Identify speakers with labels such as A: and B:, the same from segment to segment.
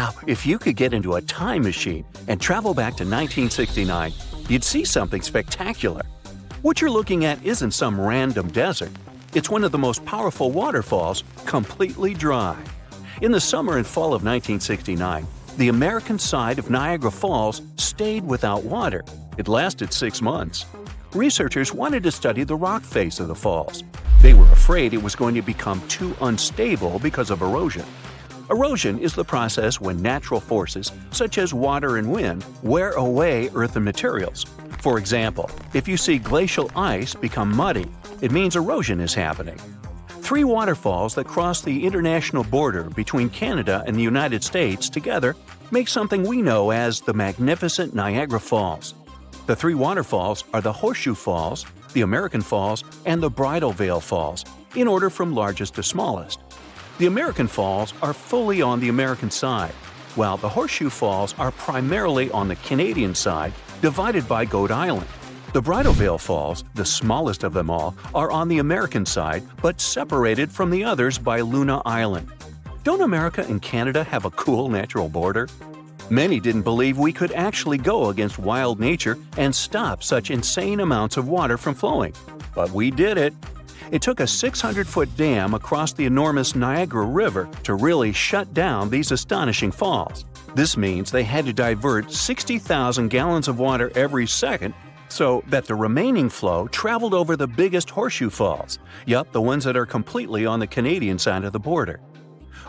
A: Now, if you could get into a time machine and travel back to 1969, you'd see something spectacular. What you're looking at isn't some random desert. It's one of the most powerful waterfalls, completely dry. In the summer and fall of 1969, the American side of Niagara Falls stayed without water. It lasted 6 months. Researchers wanted to study the rock face of the falls. They were afraid it was going to become too unstable because of erosion. Erosion is the process when natural forces, such as water and wind, wear away earthen materials. For example, if you see glacial ice become muddy, it means erosion is happening. 3 waterfalls that cross the international border between Canada and the United States together make something we know as the magnificent Niagara Falls. The 3 waterfalls are the Horseshoe Falls, the American Falls, and the Bridal Veil Falls, in order from largest to smallest. The American Falls are fully on the American side, while the Horseshoe Falls are primarily on the Canadian side, divided by Goat Island. The Bridal Veil Falls, the smallest of them all, are on the American side but separated from the others by Luna Island. Don't America and Canada have a cool natural border? Many didn't believe we could actually go against wild nature and stop such insane amounts of water from flowing. But we did it. It took a 600-foot dam across the enormous Niagara River to really shut down these astonishing falls. This means they had to divert 60,000 gallons of water every second so that the remaining flow traveled over the biggest Horseshoe Falls. Yup, the ones that are completely on the Canadian side of the border.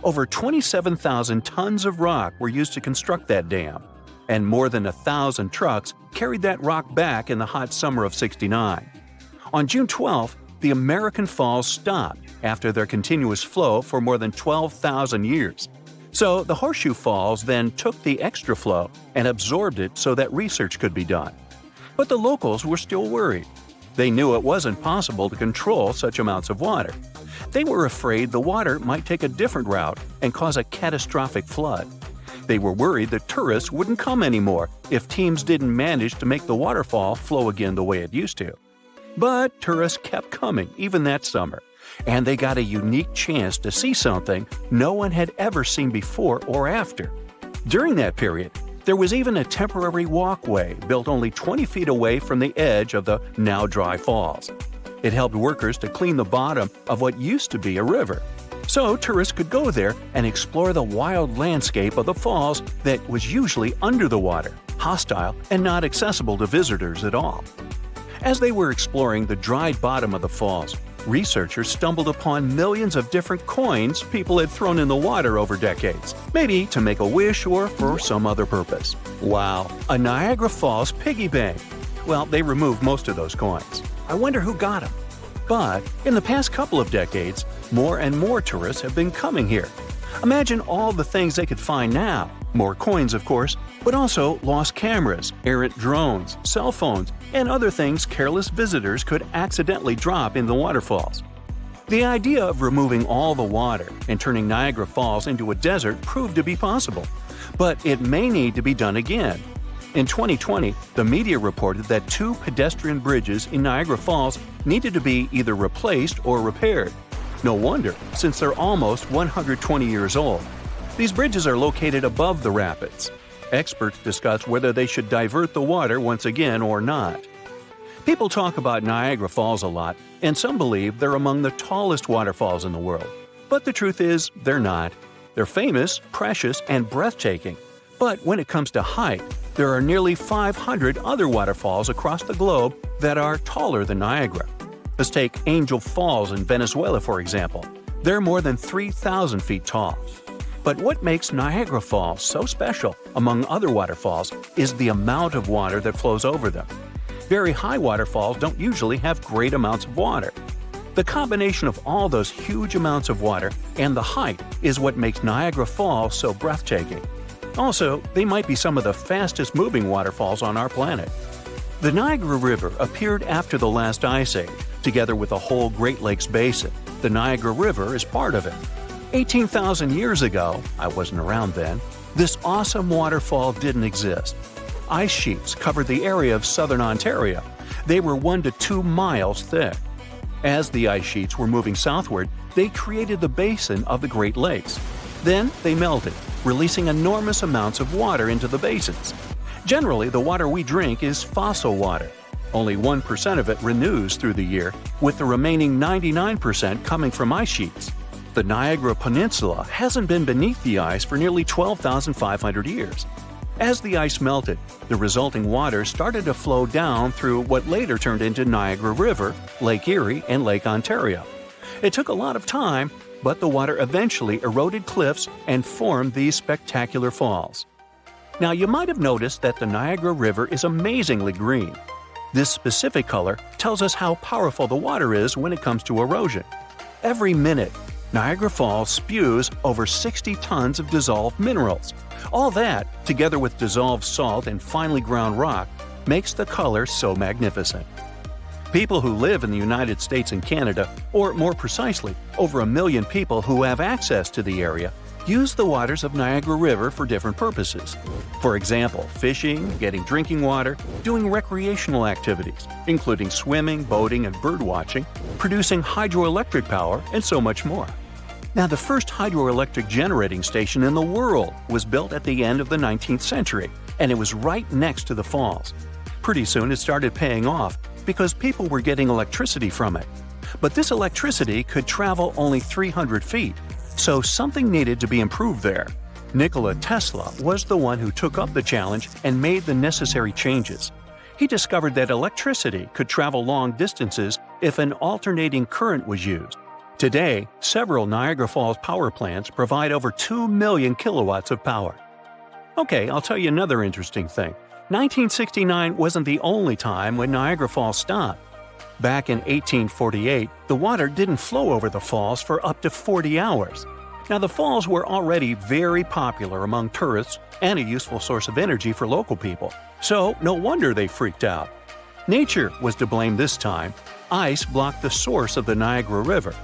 A: Over 27,000 tons of rock were used to construct that dam, and more than 1,000 trucks carried that rock back in the hot summer of '69. On June 12th, the American Falls stopped after their continuous flow for more than 12,000 years. So the Horseshoe Falls then took the extra flow and absorbed it so that research could be done. But the locals were still worried. They knew it wasn't possible to control such amounts of water. They were afraid the water might take a different route and cause a catastrophic flood. They were worried that tourists wouldn't come anymore if teams didn't manage to make the waterfall flow again the way it used to. But tourists kept coming even that summer, and they got a unique chance to see something no one had ever seen before or after. During that period, there was even a temporary walkway built only 20 feet away from the edge of the now dry falls. It helped workers to clean the bottom of what used to be a river, so tourists could go there and explore the wild landscape of the falls that was usually under the water, hostile and not accessible to visitors at all. As they were exploring the dried bottom of the falls, researchers stumbled upon millions of different coins people had thrown in the water over decades, maybe to make a wish or for some other purpose. Wow, a Niagara Falls piggy bank! Well, they removed most of those coins. I wonder who got them. But in the past couple of decades, more and more tourists have been coming here. Imagine all the things they could find now. More coins, of course, but also lost cameras, errant drones, cell phones, and other things careless visitors could accidentally drop in the waterfalls. The idea of removing all the water and turning Niagara Falls into a desert proved to be possible, but it may need to be done again. In 2020, the media reported that 2 pedestrian bridges in Niagara Falls needed to be either replaced or repaired. No wonder, since they're almost 120 years old. These bridges are located above the rapids. Experts discuss whether they should divert the water once again or not. People talk about Niagara Falls a lot, and some believe they're among the tallest waterfalls in the world. But the truth is, they're not. They're famous, precious, and breathtaking. But when it comes to height, there are nearly 500 other waterfalls across the globe that are taller than Niagara. Let's take Angel Falls in Venezuela, for example. They're more than 3,000 feet tall. But what makes Niagara Falls so special, among other waterfalls, is the amount of water that flows over them. Very high waterfalls don't usually have great amounts of water. The combination of all those huge amounts of water and the height is what makes Niagara Falls so breathtaking. Also, they might be some of the fastest-moving waterfalls on our planet. The Niagara River appeared after the last ice age, together with the whole Great Lakes basin. The Niagara River is part of it. 18,000 years ago, I wasn't around then, this awesome waterfall didn't exist. Ice sheets covered the area of southern Ontario. They were 1 to 2 miles thick. As the ice sheets were moving southward, they created the basin of the Great Lakes. Then they melted, releasing enormous amounts of water into the basins. Generally, the water we drink is fossil water. Only 1% of it renews through the year, with the remaining 99% coming from ice sheets. The Niagara Peninsula hasn't been beneath the ice for nearly 12,500 years. As the ice melted, the resulting water started to flow down through what later turned into Niagara River, Lake Erie, and Lake Ontario. It took a lot of time, but the water eventually eroded cliffs and formed these spectacular falls. Now, you might have noticed that the Niagara River is amazingly green. This specific color tells us how powerful the water is when it comes to erosion. Every minute, Niagara Falls spews over 60 tons of dissolved minerals. All that, together with dissolved salt and finely ground rock, makes the color so magnificent. People who live in the United States and Canada, or more precisely, over 1 million people who have access to the area, use the waters of Niagara River for different purposes. For example, fishing, getting drinking water, doing recreational activities, including swimming, boating, and birdwatching, producing hydroelectric power, and so much more. Now, the first hydroelectric generating station in the world was built at the end of the 19th century, and it was right next to the falls. Pretty soon it started paying off because people were getting electricity from it. But this electricity could travel only 300 feet, so something needed to be improved there. Nikola Tesla was the one who took up the challenge and made the necessary changes. He discovered that electricity could travel long distances if an alternating current was used. Today, several Niagara Falls power plants provide over 2 million kilowatts of power. Okay, I'll tell you another interesting thing. 1969 wasn't the only time when Niagara Falls stopped. Back in 1848, the water didn't flow over the falls for up to 40 hours. Now, the falls were already very popular among tourists and a useful source of energy for local people, so no wonder they freaked out. Nature was to blame this time. Ice blocked the source of the Niagara River.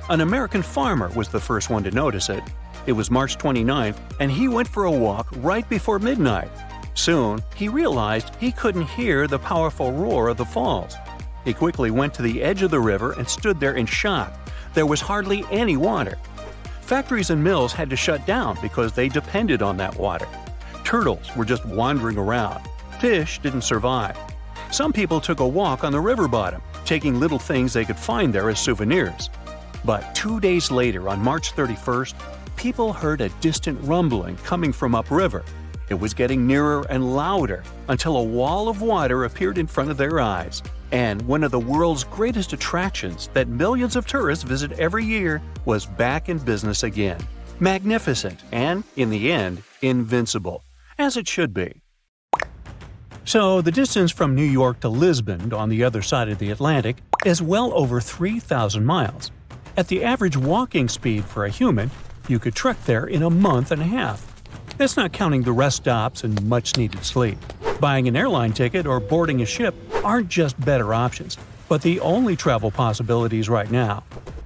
A: An American farmer was the first one to notice it. It was March 29th, and he went for a walk right before midnight. Soon, he realized he couldn't hear the powerful roar of the falls. He quickly went to the edge of the river and stood there in shock. There was hardly any water. Factories and mills had to shut down because they depended on that water. Turtles were just wandering around. Fish didn't survive. Some people took a walk on the river bottom, taking little things they could find there as souvenirs. But 2 days later, on March 31st, people heard a distant rumbling coming from upriver. It was getting nearer and louder until a wall of water appeared in front of their eyes. And one of the world's greatest attractions that millions of tourists visit every year was back in business again. Magnificent and, in the end, invincible. As it should be. So, the distance from New York to Lisbon, on the other side of the Atlantic, is well over 3,000 miles. At the average walking speed for a human, you could trek there in a month and a half. That's not counting the rest stops and much-needed sleep. Buying an airline ticket or boarding a ship aren't just better options, but the only travel possibilities right now.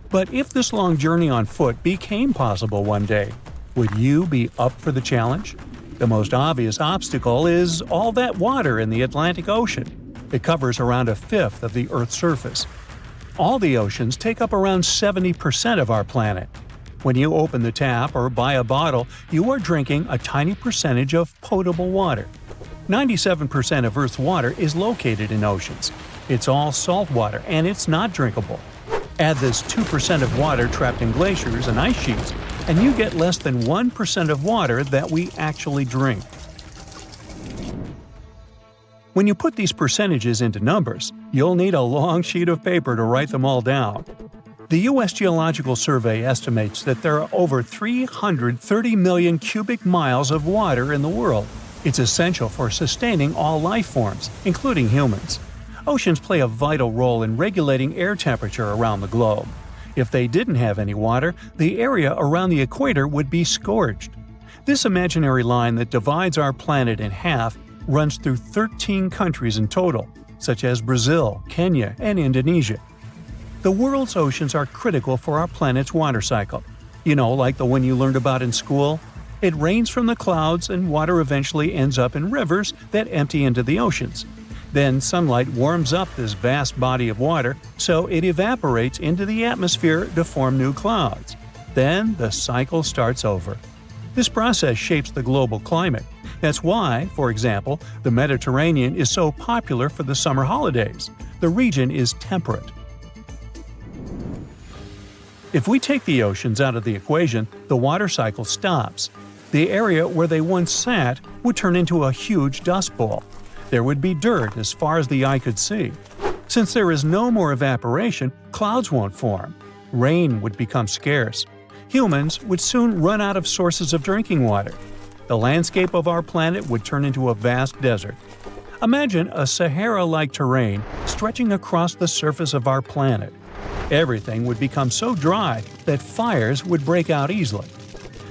A: But if this long journey on foot became possible one day, would you be up for the challenge? The most obvious obstacle is all that water in the Atlantic Ocean. It covers around a fifth of the Earth's surface. All the oceans take up around 70% of our planet. When you open the tap or buy a bottle, you are drinking a tiny percentage of potable water. 97% of Earth's water is located in oceans. It's all salt water, and it's not drinkable. Add this 2% of water trapped in glaciers and ice sheets, and you get less than 1% of water that we actually drink. When you put these percentages into numbers, you'll need a long sheet of paper to write them all down. The U.S. Geological Survey estimates that there are over 330 million cubic miles of water in the world. It's essential for sustaining all life forms, including humans. Oceans play a vital role in regulating air temperature around the globe. If they didn't have any water, the area around the equator would be scorched. This imaginary line that divides our planet in half runs through 13 countries in total, such as Brazil, Kenya, and Indonesia. The world's oceans are critical for our planet's water cycle. You know, like the one you learned about in school? It rains from the clouds and water eventually ends up in rivers that empty into the oceans. Then sunlight warms up this vast body of water, so it evaporates into the atmosphere to form new clouds. Then the cycle starts over. This process shapes the global climate. That's why, for example, the Mediterranean is so popular for the summer holidays. The region is temperate. If we take the oceans out of the equation, the water cycle stops. The area where they once sat would turn into a huge dust bowl. There would be dirt as far as the eye could see. Since there is no more evaporation, clouds won't form. Rain would become scarce. Humans would soon run out of sources of drinking water. The landscape of our planet would turn into a vast desert. Imagine a Sahara-like terrain stretching across the surface of our planet. Everything would become so dry that fires would break out easily.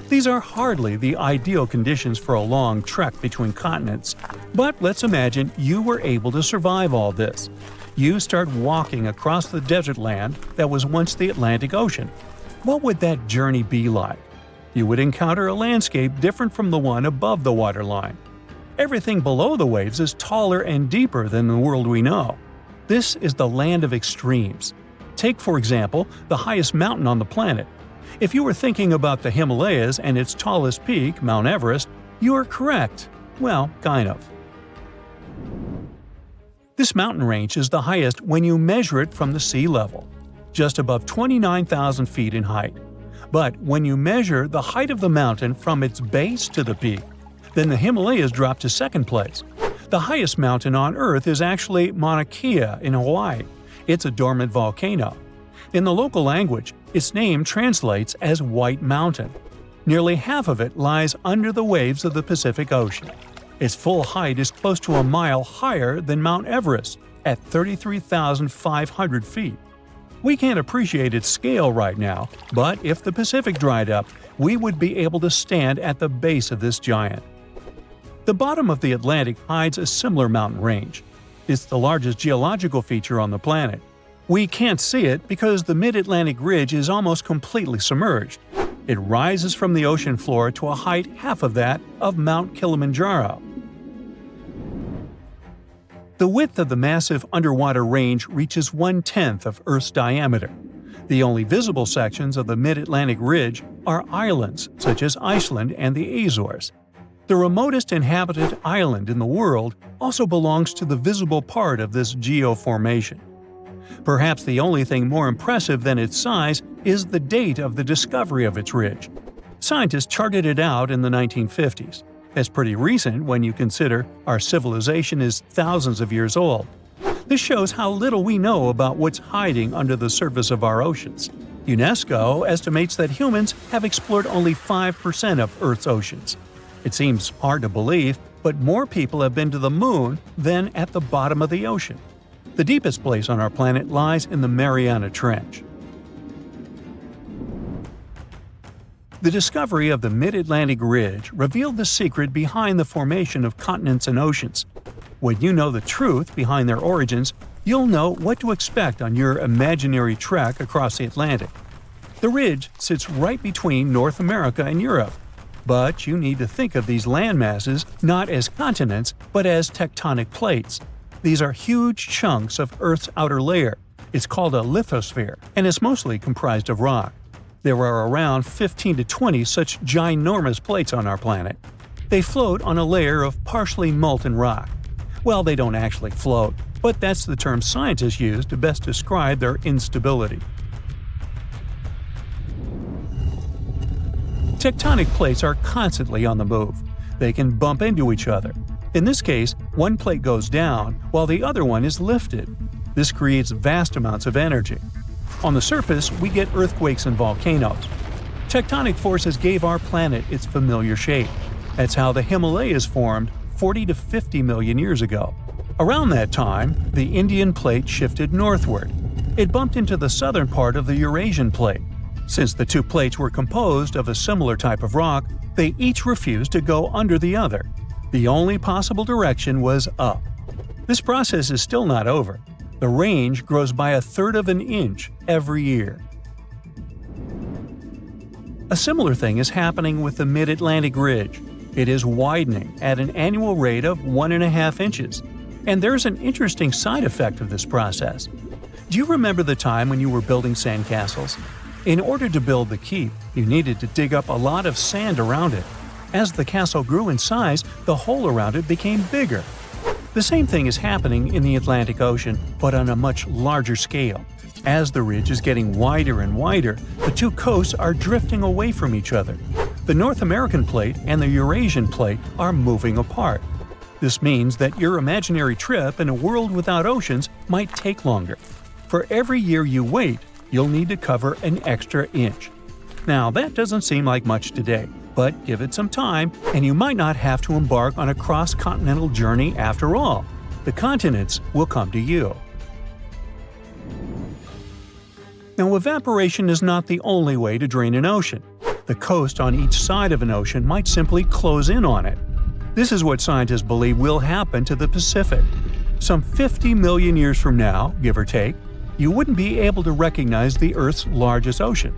A: These are hardly the ideal conditions for a long trek between continents, but let's imagine you were able to survive all this. You start walking across the desert land that was once the Atlantic Ocean. What would that journey be like? You would encounter a landscape different from the one above the waterline. Everything below the waves is taller and deeper than the world we know. This is the land of extremes. Take, for example, the highest mountain on the planet. If you were thinking about the Himalayas and its tallest peak, Mount Everest, you are correct. Well, kind of. This mountain range is the highest when you measure it from the sea level, just above 29,000 feet in height. But when you measure the height of the mountain from its base to the peak, then the Himalayas drop to second place. The highest mountain on Earth is actually Mauna Kea in Hawaii. It's a dormant volcano. In the local language, its name translates as White Mountain. Nearly half of it lies under the waves of the Pacific Ocean. Its full height is close to a mile higher than Mount Everest, at 33,500 feet. We can't appreciate its scale right now, but if the Pacific dried up, we would be able to stand at the base of this giant. The bottom of the Atlantic hides a similar mountain range. It's the largest geological feature on the planet. We can't see it because the mid-Atlantic ridge is almost completely submerged. It rises from the ocean floor to a height half of that of Mount Kilimanjaro. The width of the massive underwater range reaches 1/10 of Earth's diameter. The only visible sections of the mid-Atlantic ridge are islands such as Iceland and the Azores. The remotest inhabited island in the world also belongs to the visible part of this geoformation. Perhaps the only thing more impressive than its size is the date of the discovery of its ridge. Scientists charted it out in the 1950s. That's pretty recent when you consider our civilization is thousands of years old. This shows how little we know about what's hiding under the surface of our oceans. UNESCO estimates that humans have explored only 5% of Earth's oceans. It seems hard to believe, but more people have been to the moon than at the bottom of the ocean. The deepest place on our planet lies in the Mariana Trench. The discovery of the Mid-Atlantic Ridge revealed the secret behind the formation of continents and oceans. When you know the truth behind their origins, you'll know what to expect on your imaginary trek across the Atlantic. The ridge sits right between North America and Europe. But you need to think of these landmasses not as continents, but as tectonic plates. These are huge chunks of Earth's outer layer. It's called a lithosphere, and is mostly comprised of rock. There are around 15 to 20 such ginormous plates on our planet. They float on a layer of partially molten rock. Well, they don't actually float, but that's the term scientists use to best describe their instability. Tectonic plates are constantly on the move. They can bump into each other. In this case, one plate goes down while the other one is lifted. This creates vast amounts of energy. On the surface, we get earthquakes and volcanoes. Tectonic forces gave our planet its familiar shape. That's how the Himalayas formed 40 to 50 million years ago. Around that time, the Indian plate shifted northward. It bumped into the southern part of the Eurasian plate. Since the two plates were composed of a similar type of rock, they each refused to go under the other. The only possible direction was up. This process is still not over. The range grows by 1/3 of an inch every year. A similar thing is happening with the Mid-Atlantic Ridge. It is widening at an annual rate of 1.5 inches. And there's an interesting side effect of this process. Do you remember the time when you were building sandcastles? In order to build the keep, you needed to dig up a lot of sand around it. As the castle grew in size, the hole around it became bigger. The same thing is happening in the Atlantic Ocean, but on a much larger scale. As the ridge is getting wider and wider, the two coasts are drifting away from each other. The North American plate and the Eurasian plate are moving apart. This means that your imaginary trip in a world without oceans might take longer. For every year you wait, you'll need to cover an extra inch. Now, that doesn't seem like much today, but give it some time, and you might not have to embark on a cross-continental journey after all. The continents will come to you. Now, evaporation is not the only way to drain an ocean. The coast on each side of an ocean might simply close in on it. This is what scientists believe will happen to the Pacific. Some 50 million years from now, give or take, you wouldn't be able to recognize the Earth's largest ocean.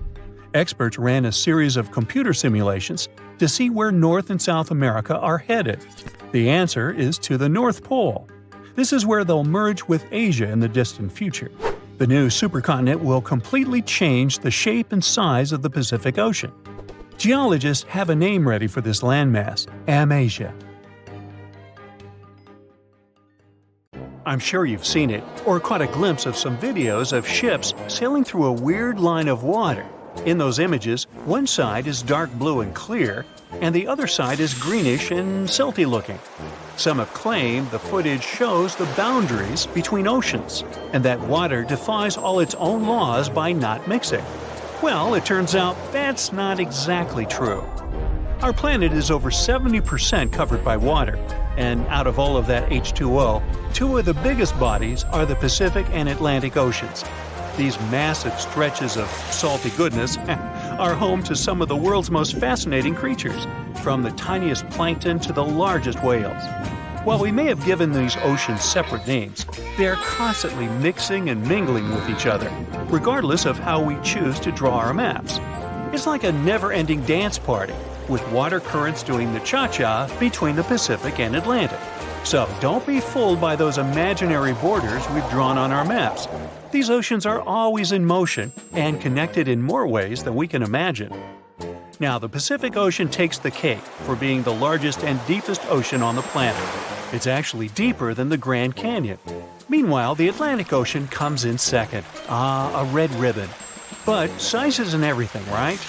A: Experts ran a series of computer simulations to see where North and South America are headed. The answer is to the North Pole. This is where they'll merge with Asia in the distant future. The new supercontinent will completely change the shape and size of the Pacific Ocean. Geologists have a name ready for this landmass: Amasia. I'm sure you've seen it, or caught a glimpse of some videos of ships sailing through a weird line of water. In those images, one side is dark blue and clear, and the other side is greenish and silty looking. Some have claimed the footage shows the boundaries between oceans, and that water defies all its own laws by not mixing. Well, it turns out that's not exactly true. Our planet is over 70% covered by water, and out of all of that H2O, two of the biggest bodies are the Pacific and Atlantic Oceans. These massive stretches of salty goodness are home to some of the world's most fascinating creatures, from the tiniest plankton to the largest whales. While we may have given these oceans separate names, they are constantly mixing and mingling with each other, regardless of how we choose to draw our maps. It's like a never-ending dance party, with water currents doing the cha-cha between the Pacific and Atlantic. So don't be fooled by those imaginary borders we've drawn on our maps. These oceans are always in motion and connected in more ways than we can imagine. Now, the Pacific Ocean takes the cake for being the largest and deepest ocean on the planet. It's actually deeper than the Grand Canyon. Meanwhile, the Atlantic Ocean comes in second. A red ribbon. But size isn't everything, right?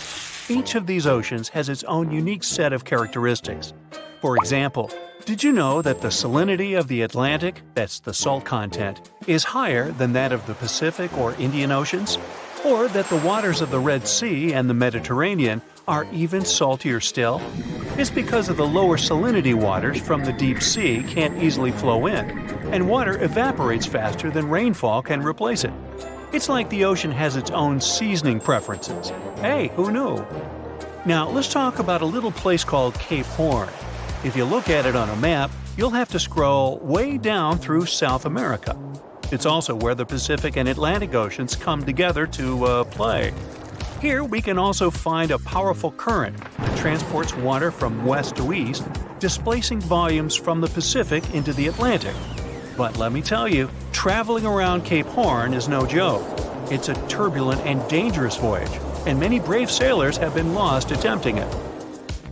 A: Each of these oceans has its own unique set of characteristics. For example, did you know that the salinity of the Atlantic, that's the salt content, is higher than that of the Pacific or Indian Oceans? Or that the waters of the Red Sea and the Mediterranean are even saltier still? It's because of the lower salinity waters from the deep sea can't easily flow in, and water evaporates faster than rainfall can replace it. It's like the ocean has its own seasoning preferences. Hey, who knew? Now, let's talk about a little place called Cape Horn. If you look at it on a map, you'll have to scroll way down through South America. It's also where the Pacific and Atlantic Oceans come together to play. Here we can also find a powerful current that transports water from west to east, displacing volumes from the Pacific into the Atlantic. But let me tell you, traveling around Cape Horn is no joke. It's a turbulent and dangerous voyage, and many brave sailors have been lost attempting it.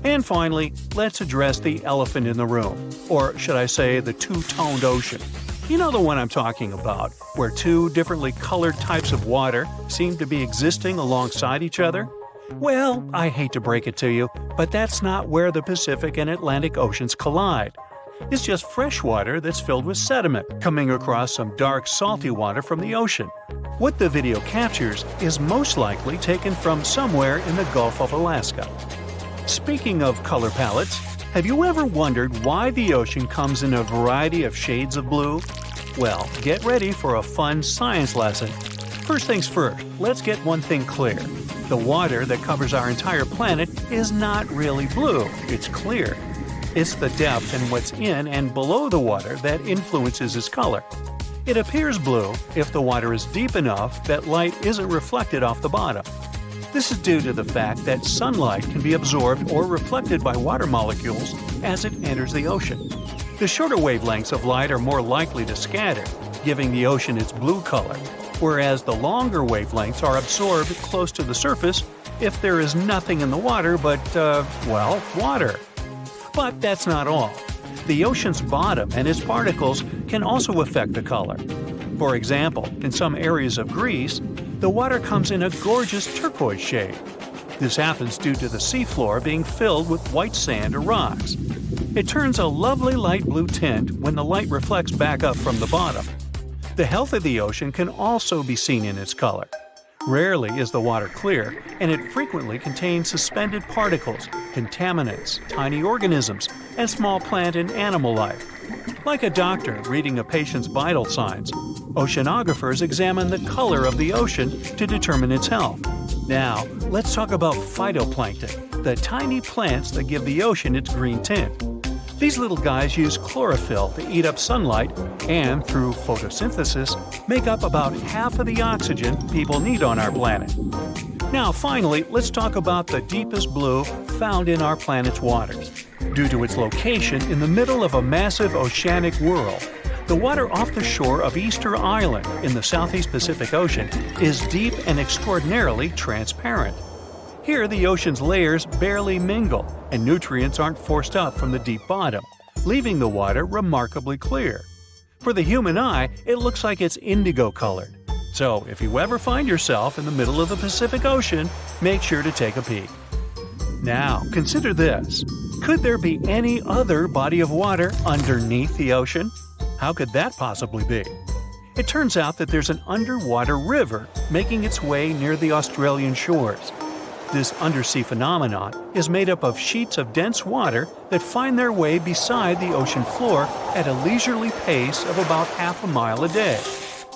A: And finally, let's address the elephant in the room, or should I say the two-toned ocean. You know the one I'm talking about, where two differently colored types of water seem to be existing alongside each other? Well, I hate to break it to you, but that's not where the Pacific and Atlantic Oceans collide. It's just fresh water that's filled with sediment coming across some dark, salty water from the ocean. What the video captures is most likely taken from somewhere in the Gulf of Alaska. Speaking of color palettes, have you ever wondered why the ocean comes in a variety of shades of blue? Well, get ready for a fun science lesson. First things first, let's get one thing clear. The water that covers our entire planet is not really blue, it's clear. It's the depth and what's in and below the water that influences its color. It appears blue if the water is deep enough that light isn't reflected off the bottom. This is due to the fact that sunlight can be absorbed or reflected by water molecules as it enters the ocean. The shorter wavelengths of light are more likely to scatter, giving the ocean its blue color, whereas the longer wavelengths are absorbed close to the surface if there is nothing in the water but, water. But that's not all. The ocean's bottom and its particles can also affect the color. For example, in some areas of Greece, the water comes in a gorgeous turquoise shade. This happens due to the seafloor being filled with white sand or rocks. It turns a lovely light blue tint when the light reflects back up from the bottom. The health of the ocean can also be seen in its color. Rarely is the water clear, and it frequently contains suspended particles, contaminants, tiny organisms, and small plant and animal life. Like a doctor reading a patient's vital signs, oceanographers examine the color of the ocean to determine its health. Now, let's talk about phytoplankton, the tiny plants that give the ocean its green tint. These little guys use chlorophyll to eat up sunlight and, through photosynthesis, make up about half of the oxygen people need on our planet. Now, finally, let's talk about the deepest blue found in our planet's waters. Due to its location in the middle of a massive oceanic whirl, the water off the shore of Easter Island in the Southeast Pacific Ocean is deep and extraordinarily transparent. Here, the ocean's layers barely mingle, and nutrients aren't forced up from the deep bottom, leaving the water remarkably clear. For the human eye, it looks like it's indigo-colored. So, if you ever find yourself in the middle of the Pacific Ocean, make sure to take a peek. Now, consider this. Could there be any other body of water underneath the ocean? How could that possibly be? It turns out that there's an underwater river making its way near the Australian shores. This undersea phenomenon is made up of sheets of dense water that find their way beside the ocean floor at a leisurely pace of about half a mile a day.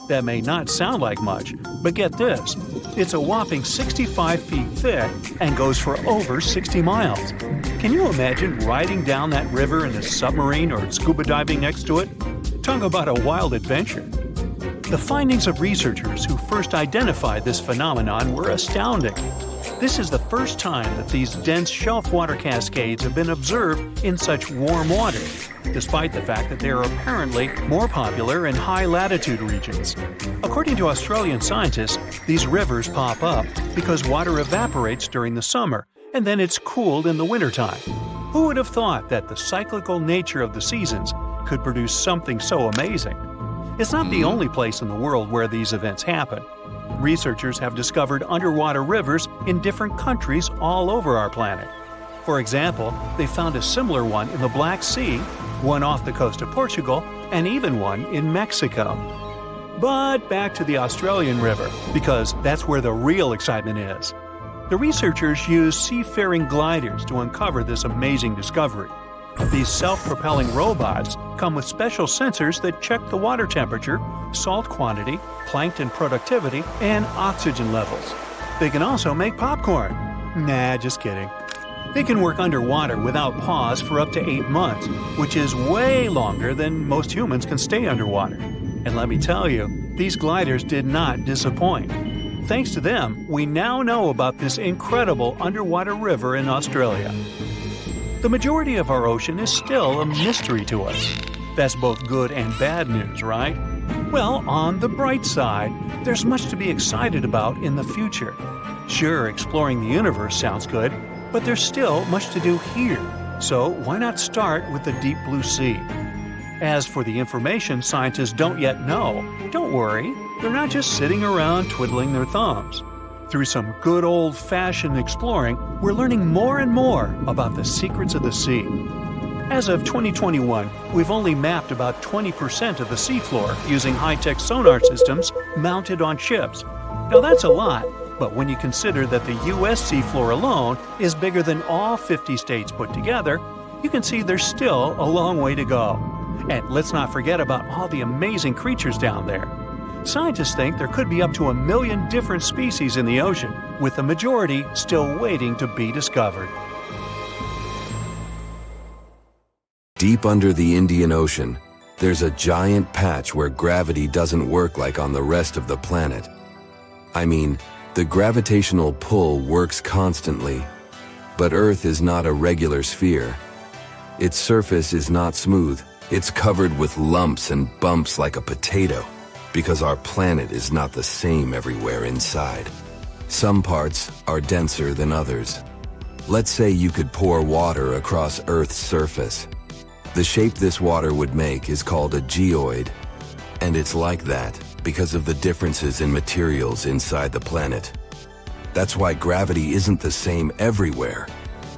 A: That may not sound like much, but get this, it's a whopping 65 feet thick and goes for over 60 miles. Can you imagine riding down that river in a submarine or scuba diving next to it? Talk about a wild adventure. The findings of researchers who first identified this phenomenon were astounding. This is the first time that these dense shelf water cascades have been observed in such warm water, despite the fact that they are apparently more popular in high-latitude regions. According to Australian scientists, these rivers pop up because water evaporates during the summer, and then it's cooled in the wintertime. Who would have thought that the cyclical nature of the seasons could produce something so amazing? It's not the only place in the world where these events happen. Researchers have discovered underwater rivers in different countries all over our planet. For example, they found a similar one in the Black Sea, one off the coast of Portugal, and even one in Mexico. But back to the Australian River, because that's where the real excitement is. The researchers used seafaring gliders to uncover this amazing discovery. These self-propelling robots come with special sensors that check the water temperature, salt quantity, plankton productivity, and oxygen levels. They can also make popcorn. Nah, just kidding. They can work underwater without pause for up to 8 months, which is way longer than most humans can stay underwater. And let me tell you, these gliders did not disappoint. Thanks to them, we now know about this incredible underwater river in Australia. The majority of our ocean is still a mystery to us. That's both good and bad news, right? Well, on the bright side, there's much to be excited about in the future. Sure, exploring the universe sounds good, but there's still much to do here. So why not start with the deep blue sea? As for the information scientists don't yet know, don't worry, they're not just sitting around twiddling their thumbs. Through some good old-fashioned exploring, we're learning more and more about the secrets of the sea. As of 2021, we've only mapped about 20% of the seafloor using high-tech sonar systems mounted on ships. Now that's a lot, but when you consider that the U.S. seafloor alone is bigger than all 50 states put together, you can see there's still a long way to go. And let's not forget about all the amazing creatures down there. Scientists think there could be up to 1 million different species in the ocean, with the majority still waiting to be discovered.
B: Deep under the Indian Ocean, there's a giant patch where gravity doesn't work like on the rest of the planet. I mean, the gravitational pull works constantly, but Earth is not a regular sphere. Its surface is not smooth. It's covered with lumps and bumps like a potato, because our planet is not the same everywhere inside. Some parts are denser than others. Let's say you could pour water across Earth's surface. The shape this water would make is called a geoid, and it's like that because of the differences in materials inside the planet. That's why gravity isn't the same everywhere.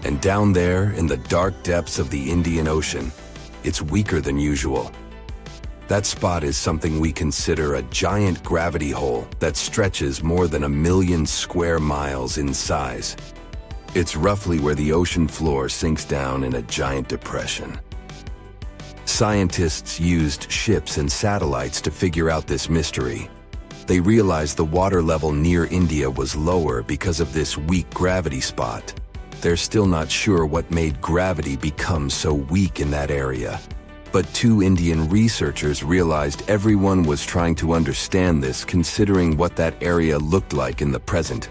B: And down there in the dark depths of the Indian Ocean, it's weaker than usual. That spot is something we consider a giant gravity hole that stretches more than 1 million square miles in size. It's roughly where the ocean floor sinks down in a giant depression. Scientists used ships and satellites to figure out this mystery. They realized the water level near India was lower because of this weak gravity spot. They're still not sure what made gravity become so weak in that area. But 2 Indian researchers realized everyone was trying to understand this, considering what that area looked like in the present.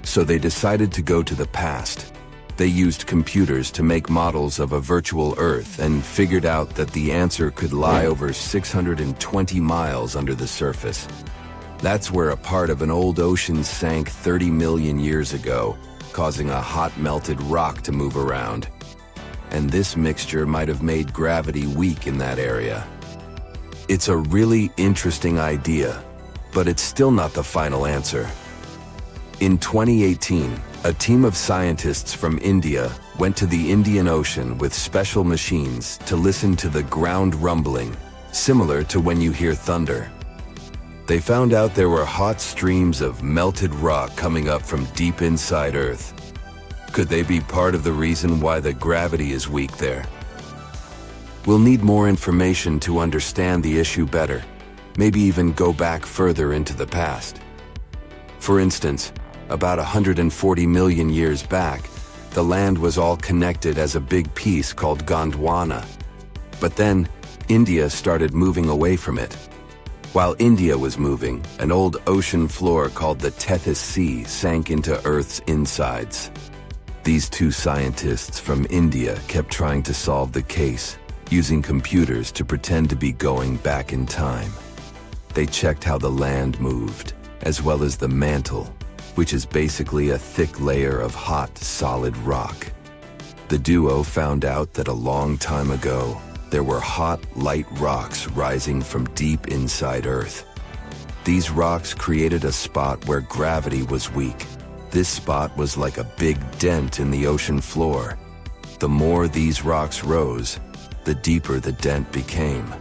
B: So they decided to go to the past. They used computers to make models of a virtual Earth and figured out that the answer could lie over 620 miles under the surface. That's where a part of an old ocean sank 30 million years ago, causing a hot melted rock to move around. And this mixture might have made gravity weak in that area. It's a really interesting idea, but it's still not the final answer. In 2018, a team of scientists from India went to the Indian Ocean with special machines to listen to the ground rumbling, similar to when you hear thunder. They found out there were hot streams of melted rock coming up from deep inside Earth. Could they be part of the reason why the gravity is weak there? We'll need more information to understand the issue better, maybe even go back further into the past. For instance, about 140 million years back, the land was all connected as a big piece called Gondwana. But then, India started moving away from it. While India was moving, an old ocean floor called the Tethys Sea sank into Earth's insides. These 2 scientists from India kept trying to solve the case, using computers to pretend to be going back in time. They checked how the land moved, as well as the mantle, which is basically a thick layer of hot, solid rock. The duo found out that a long time ago, there were hot, light rocks rising from deep inside Earth. These rocks created a spot where gravity was weak. This spot was like a big dent in the ocean floor. The more these rocks rose, the deeper the dent became.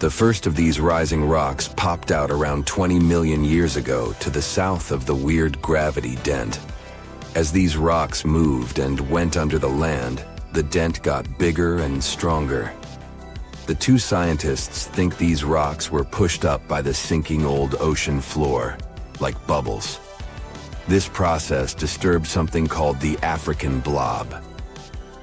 B: The first of these rising rocks popped out around 20 million years ago to the south of the weird gravity dent. As these rocks moved and went under the land, the dent got bigger and stronger. The 2 scientists think these rocks were pushed up by the sinking old ocean floor, like bubbles. This process disturbed something called the African blob.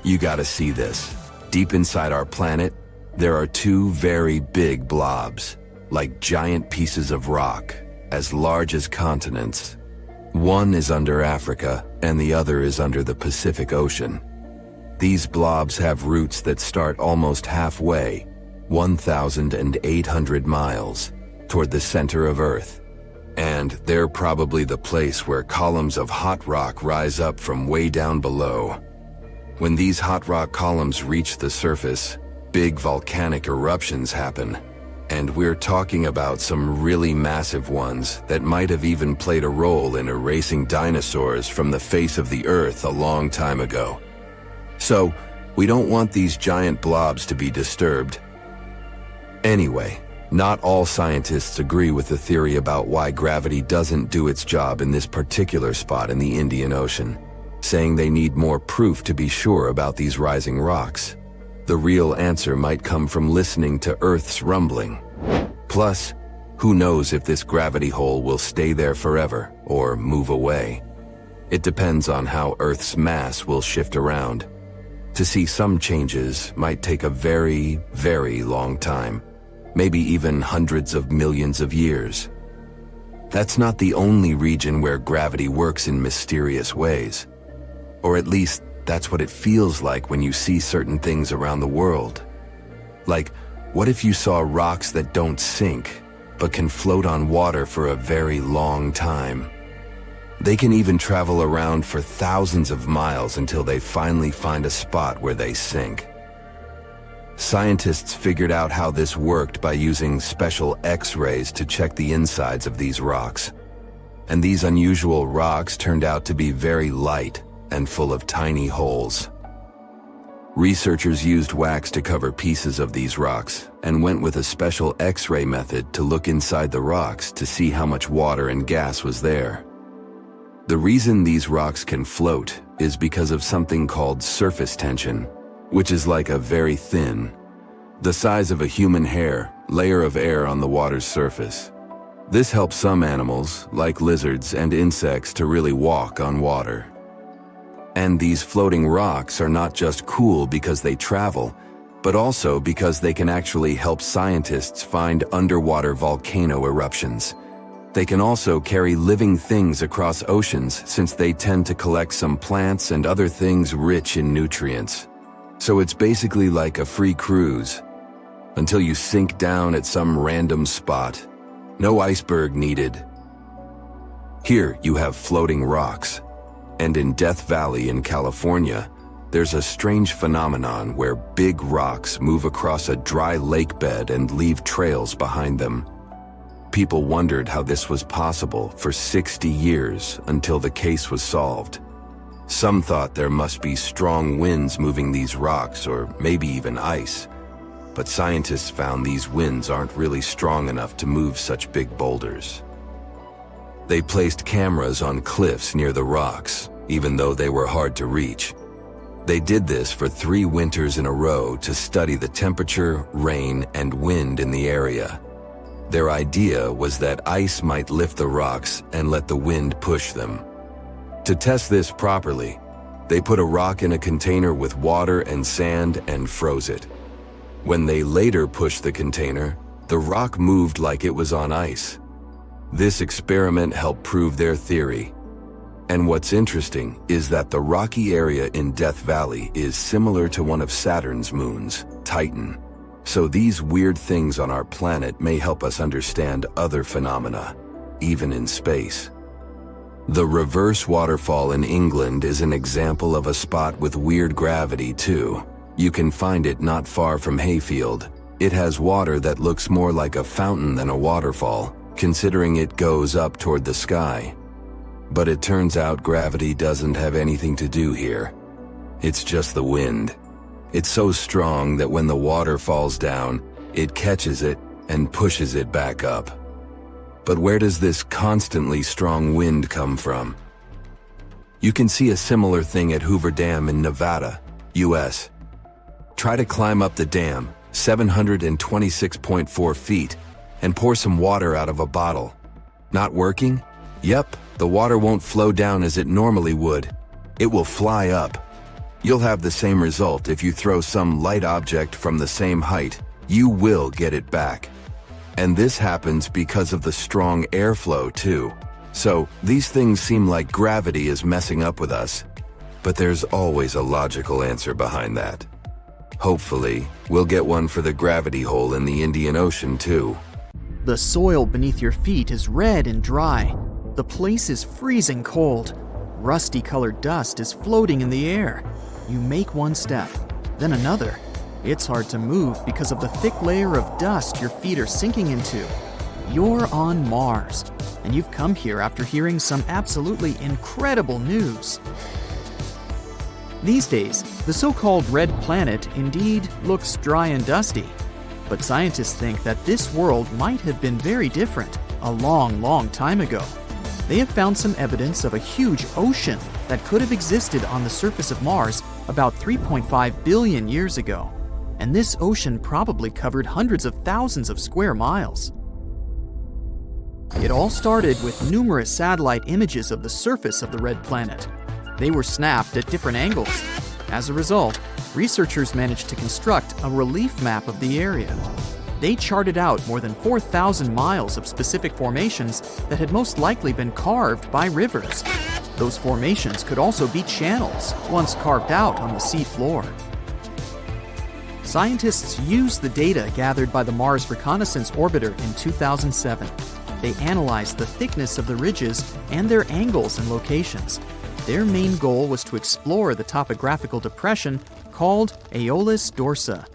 B: You gotta see this. Deep inside our planet, there are 2 very big blobs, like giant pieces of rock, as large as continents. One is under Africa, and the other is under the Pacific Ocean. These blobs have roots that start almost halfway, 1,800 miles, toward the center of Earth. And they're probably the place where columns of hot rock rise up from way down below. When these hot rock columns reach the surface, big volcanic eruptions happen, and we're talking about some really massive ones that might have even played a role in erasing dinosaurs from the face of the Earth a long time ago. So, we don't want these giant blobs to be disturbed. Anyway, not all scientists agree with the theory about why gravity doesn't do its job in this particular spot in the Indian Ocean, saying they need more proof to be sure about these rising rocks. The real answer might come from listening to Earth's rumbling. Plus, who knows if this gravity hole will stay there forever or move away. It depends on how Earth's mass will shift around. To see some changes might take a very, very long time, maybe even hundreds of millions of years. That's not the only region where gravity works in mysterious ways. Or at least, that's what it feels like when you see certain things around the world. Like, what if you saw rocks that don't sink, but can float on water for a very long time? They can even travel around for thousands of miles until they finally find a spot where they sink. Scientists figured out how this worked by using special X-rays to check the insides of these rocks. And these unusual rocks turned out to be very light and full of tiny holes. Researchers used wax to cover pieces of these rocks and went with a special X-ray method to look inside the rocks to see how much water and gas was there. The reason these rocks can float is because of something called surface tension, which is like a very thin, the size of a human hair, layer of air on the water's surface. This helps some animals, like lizards and insects, to really walk on water. And these floating rocks are not just cool because they travel, but also because they can actually help scientists find underwater volcano eruptions. They can also carry living things across oceans since they tend to collect some plants and other things rich in nutrients. So it's basically like a free cruise, until you sink down at some random spot. No iceberg needed. Here you have floating rocks. And in Death Valley in California, there's a strange phenomenon where big rocks move across a dry lake bed and leave trails behind them. People wondered how this was possible for 60 years until the case was solved. Some thought there must be strong winds moving these rocks, or maybe even ice. But scientists found these winds aren't really strong enough to move such big boulders. They placed cameras on cliffs near the rocks, even though they were hard to reach. They did this for 3 winters in a row to study the temperature, rain, and wind in the area. Their idea was that ice might lift the rocks and let the wind push them. To test this properly, they put a rock in a container with water and sand and froze it. When they later pushed the container, the rock moved like it was on ice. This experiment helped prove their theory. And what's interesting is that the rocky area in Death Valley is similar to one of Saturn's moons, Titan. So these weird things on our planet may help us understand other phenomena, even in space. The reverse waterfall in England is an example of a spot with weird gravity too. You can find it not far from Hayfield. It has water that looks more like a fountain than a waterfall, considering it goes up toward the sky. But it turns out gravity doesn't have anything to do here. It's just the wind. It's so strong that when the water falls down, it catches it and pushes it back up. But where does this constantly strong wind come from? You can see a similar thing at Hoover Dam in Nevada, US. Try to climb up the dam, 726.4 feet, and pour some water out of a bottle. Not working? Yep, the water won't flow down as it normally would. It will fly up. You'll have the same result if you throw some light object from the same height. You will get it back. And this happens because of the strong airflow too. So these things seem like gravity is messing up with us. But there's always a logical answer behind that. Hopefully, we'll get one for the gravity hole in the Indian Ocean too.
C: The soil beneath your feet is red and dry. The place is freezing cold. Rusty-colored dust is floating in the air. You make one step, then another. It's hard to move because of the thick layer of dust your feet are sinking into. You're on Mars, and you've come here after hearing some absolutely incredible news. These days, the so-called red planet indeed looks dry and dusty. But scientists think that this world might have been very different a long, long time ago. They have found some evidence of a huge ocean that could have existed on the surface of Mars about 3.5 billion years ago. And this ocean probably covered hundreds of thousands of square miles. It all started with numerous satellite images of the surface of the red planet. They were snapped at different angles. As a result, researchers managed to construct a relief map of the area. They charted out more than 4,000 miles of specific formations that had most likely been carved by rivers. Those formations could also be channels, once carved out on the sea floor. Scientists used the data gathered by the Mars Reconnaissance Orbiter in 2007. They analyzed the thickness of the ridges and their angles and locations. Their main goal was to explore the topographical depression called Aeolus Dorsa.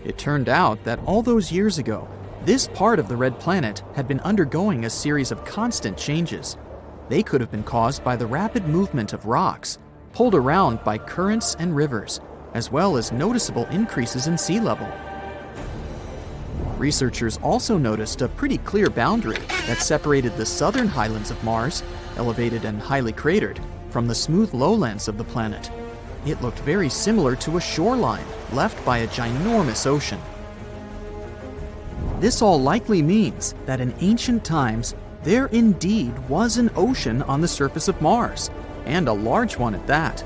C: It turned out that all those years ago, this part of the red planet had been undergoing a series of constant changes. They could have been caused by the rapid movement of rocks, pulled around by currents and rivers, as well as noticeable increases in sea level. Researchers also noticed a pretty clear boundary that separated the southern highlands of Mars, elevated and highly cratered, from the smooth lowlands of the planet. It looked very similar to a shoreline left by a ginormous ocean. This all likely means that in ancient times, there indeed was an ocean on the surface of Mars, and a large one at that.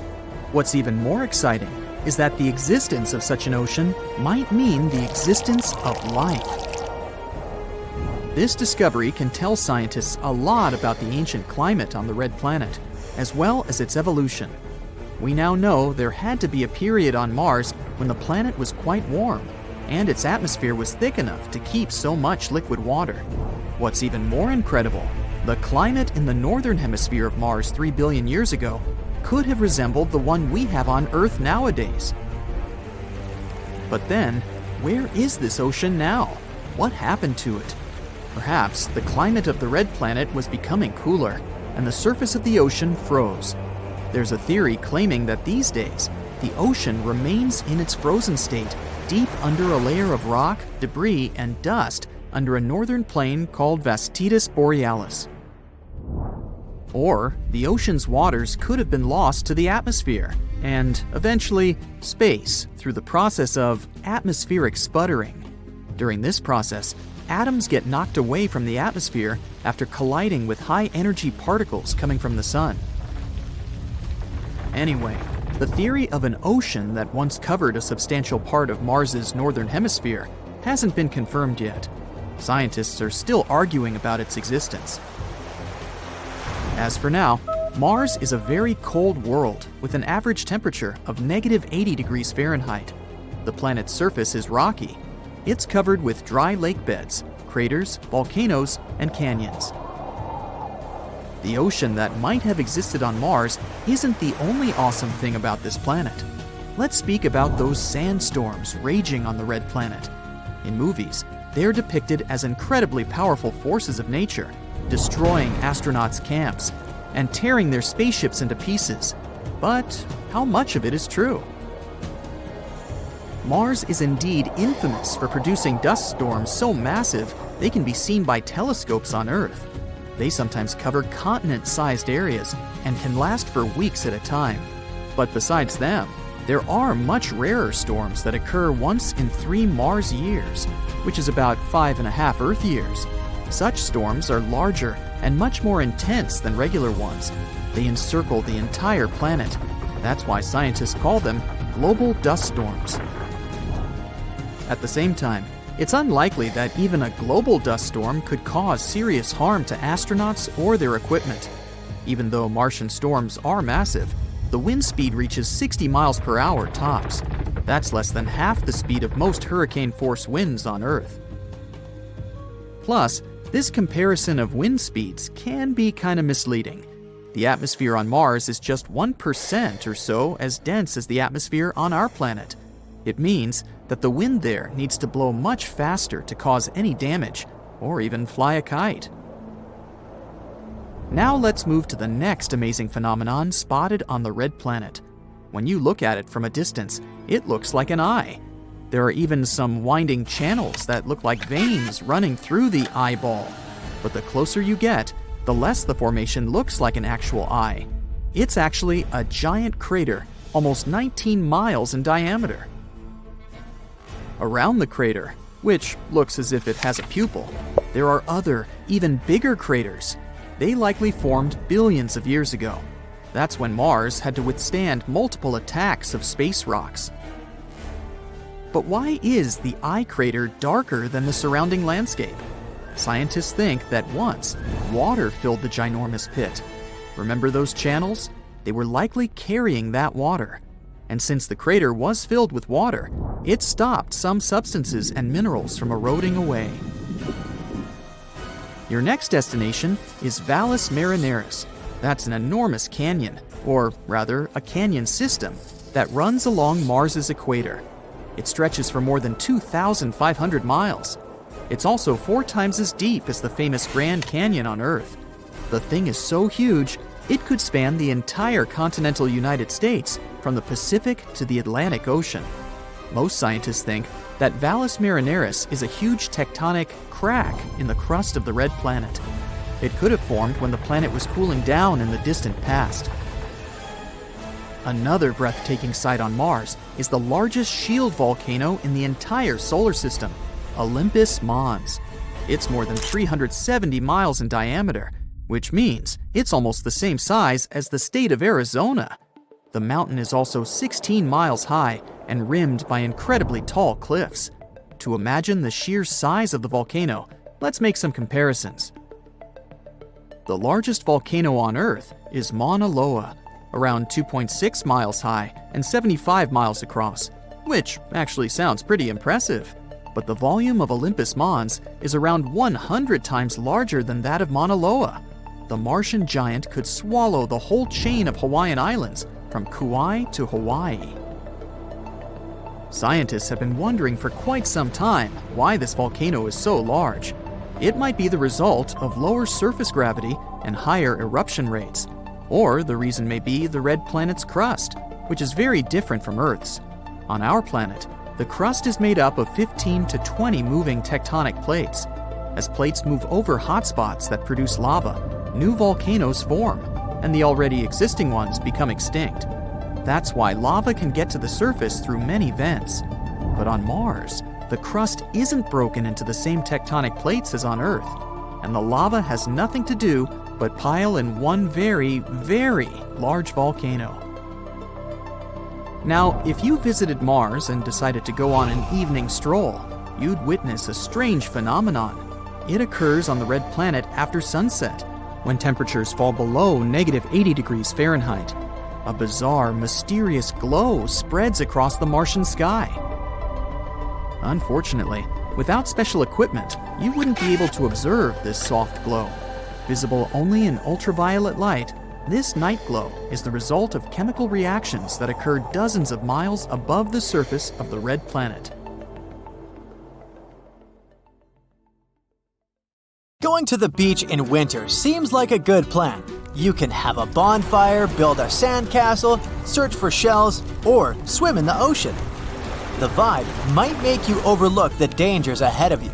C: What's even more exciting is that the existence of such an ocean might mean the existence of life. This discovery can tell scientists a lot about the ancient climate on the red planet, as well as its evolution. We now know there had to be a period on Mars when the planet was quite warm, and its atmosphere was thick enough to keep so much liquid water. What's even more incredible, the climate in the northern hemisphere of Mars 3 billion years ago could have resembled the one we have on Earth nowadays. But then, where is this ocean now? What happened to it? Perhaps the climate of the red planet was becoming cooler, and the surface of the ocean froze. There's a theory claiming that these days, the ocean remains in its frozen state, deep under a layer of rock, debris, and dust under a northern plain called Vasticus Borealis. Or the ocean's waters could have been lost to the atmosphere, and eventually space through the process of atmospheric sputtering. During this process, atoms get knocked away from the atmosphere after colliding with high-energy particles coming from the sun. Anyway, the theory of an ocean that once covered a substantial part of Mars's northern hemisphere hasn't been confirmed yet. Scientists are still arguing about its existence. As for now, Mars is a very cold world with an average temperature of -80 degrees Fahrenheit. The planet's surface is rocky. It's covered with dry lake beds, craters, volcanoes, and canyons. The ocean that might have existed on Mars isn't the only awesome thing about this planet. Let's speak about those sandstorms raging on the red planet. In movies, they're depicted as incredibly powerful forces of nature, destroying astronauts' camps and tearing their spaceships into pieces. But how much of it is true? Mars is indeed infamous for producing dust storms so massive they can be seen by telescopes on Earth. They sometimes cover continent-sized areas and can last for weeks at a time. But besides them, there are much rarer storms that occur once in 3 Mars years, which is about 5.5 Earth years. Such storms are larger and much more intense than regular ones. They encircle the entire planet. That's why scientists call them global dust storms. At the same time, it's unlikely that even a global dust storm could cause serious harm to astronauts or their equipment. Even though Martian storms are massive, the wind speed reaches 60 miles per hour tops. That's less than half the speed of most hurricane-force winds on Earth. Plus, this comparison of wind speeds can be kind of misleading. The atmosphere on Mars is just 1% or so as dense as the atmosphere on our planet. It means that the wind there needs to blow much faster to cause any damage, or even fly a kite. Now let's move to the next amazing phenomenon spotted on the red planet. When you look at it from a distance, it looks like an eye. There are even some winding channels that look like veins running through the eyeball. But the closer you get, the less the formation looks like an actual eye. It's actually a giant crater, almost 19 miles in diameter. Around the crater, which looks as if it has a pupil, there are other, even bigger craters. They likely formed billions of years ago. That's when Mars had to withstand multiple attacks of space rocks. But why is the eye crater darker than the surrounding landscape? Scientists think that once, water filled the ginormous pit. Remember those channels? They were likely carrying that water. And since the crater was filled with water, it stopped some substances and minerals from eroding away. Your next destination is Valles Marineris. That's an enormous canyon, or rather, a canyon system, that runs along Mars's equator. It stretches for more than 2,500 miles. It's also 4 times as deep as the famous Grand Canyon on Earth. The thing is so huge, it could span the entire continental United States, from the Pacific to the Atlantic Ocean. Most scientists think that Valles Marineris is a huge tectonic crack in the crust of the red planet. It could have formed when the planet was cooling down in the distant past. Another breathtaking sight on Mars is the largest shield volcano in the entire solar system, Olympus Mons. It's more than 370 miles in diameter, which means it's almost the same size as the state of Arizona. The mountain is also 16 miles high and rimmed by incredibly tall cliffs. To imagine the sheer size of the volcano, let's make some comparisons. The largest volcano on Earth is Mauna Loa, around 2.6 miles high and 75 miles across, which actually sounds pretty impressive. But the volume of Olympus Mons is around 100 times larger than that of Mauna Loa. The Martian giant could swallow the whole chain of Hawaiian Islands, from Kauai to Hawaii. Scientists have been wondering for quite some time why this volcano is so large. It might be the result of lower surface gravity and higher eruption rates. Or the reason may be the red planet's crust, which is very different from Earth's. On our planet, the crust is made up of 15 to 20 moving tectonic plates. As plates move over hotspots that produce lava, new volcanoes form, and the already existing ones become extinct. That's why lava can get to the surface through many vents. But on Mars, the crust isn't broken into the same tectonic plates as on Earth, and the lava has nothing to do but pile in one very, very large volcano. Now, if you visited Mars and decided to go on an evening stroll, you'd witness a strange phenomenon. It occurs on the red planet after sunset, when temperatures fall below -80 degrees Fahrenheit. A bizarre, mysterious glow spreads across the Martian sky. Unfortunately, without special equipment, you wouldn't be able to observe this soft glow. Visible only in ultraviolet light, this night glow is the result of chemical reactions that occur dozens of miles above the surface of the red planet.
D: Going to the beach in winter seems like a good plan. You can have a bonfire, build a sandcastle, search for shells, or swim in the ocean. The vibe might make you overlook the dangers ahead of you.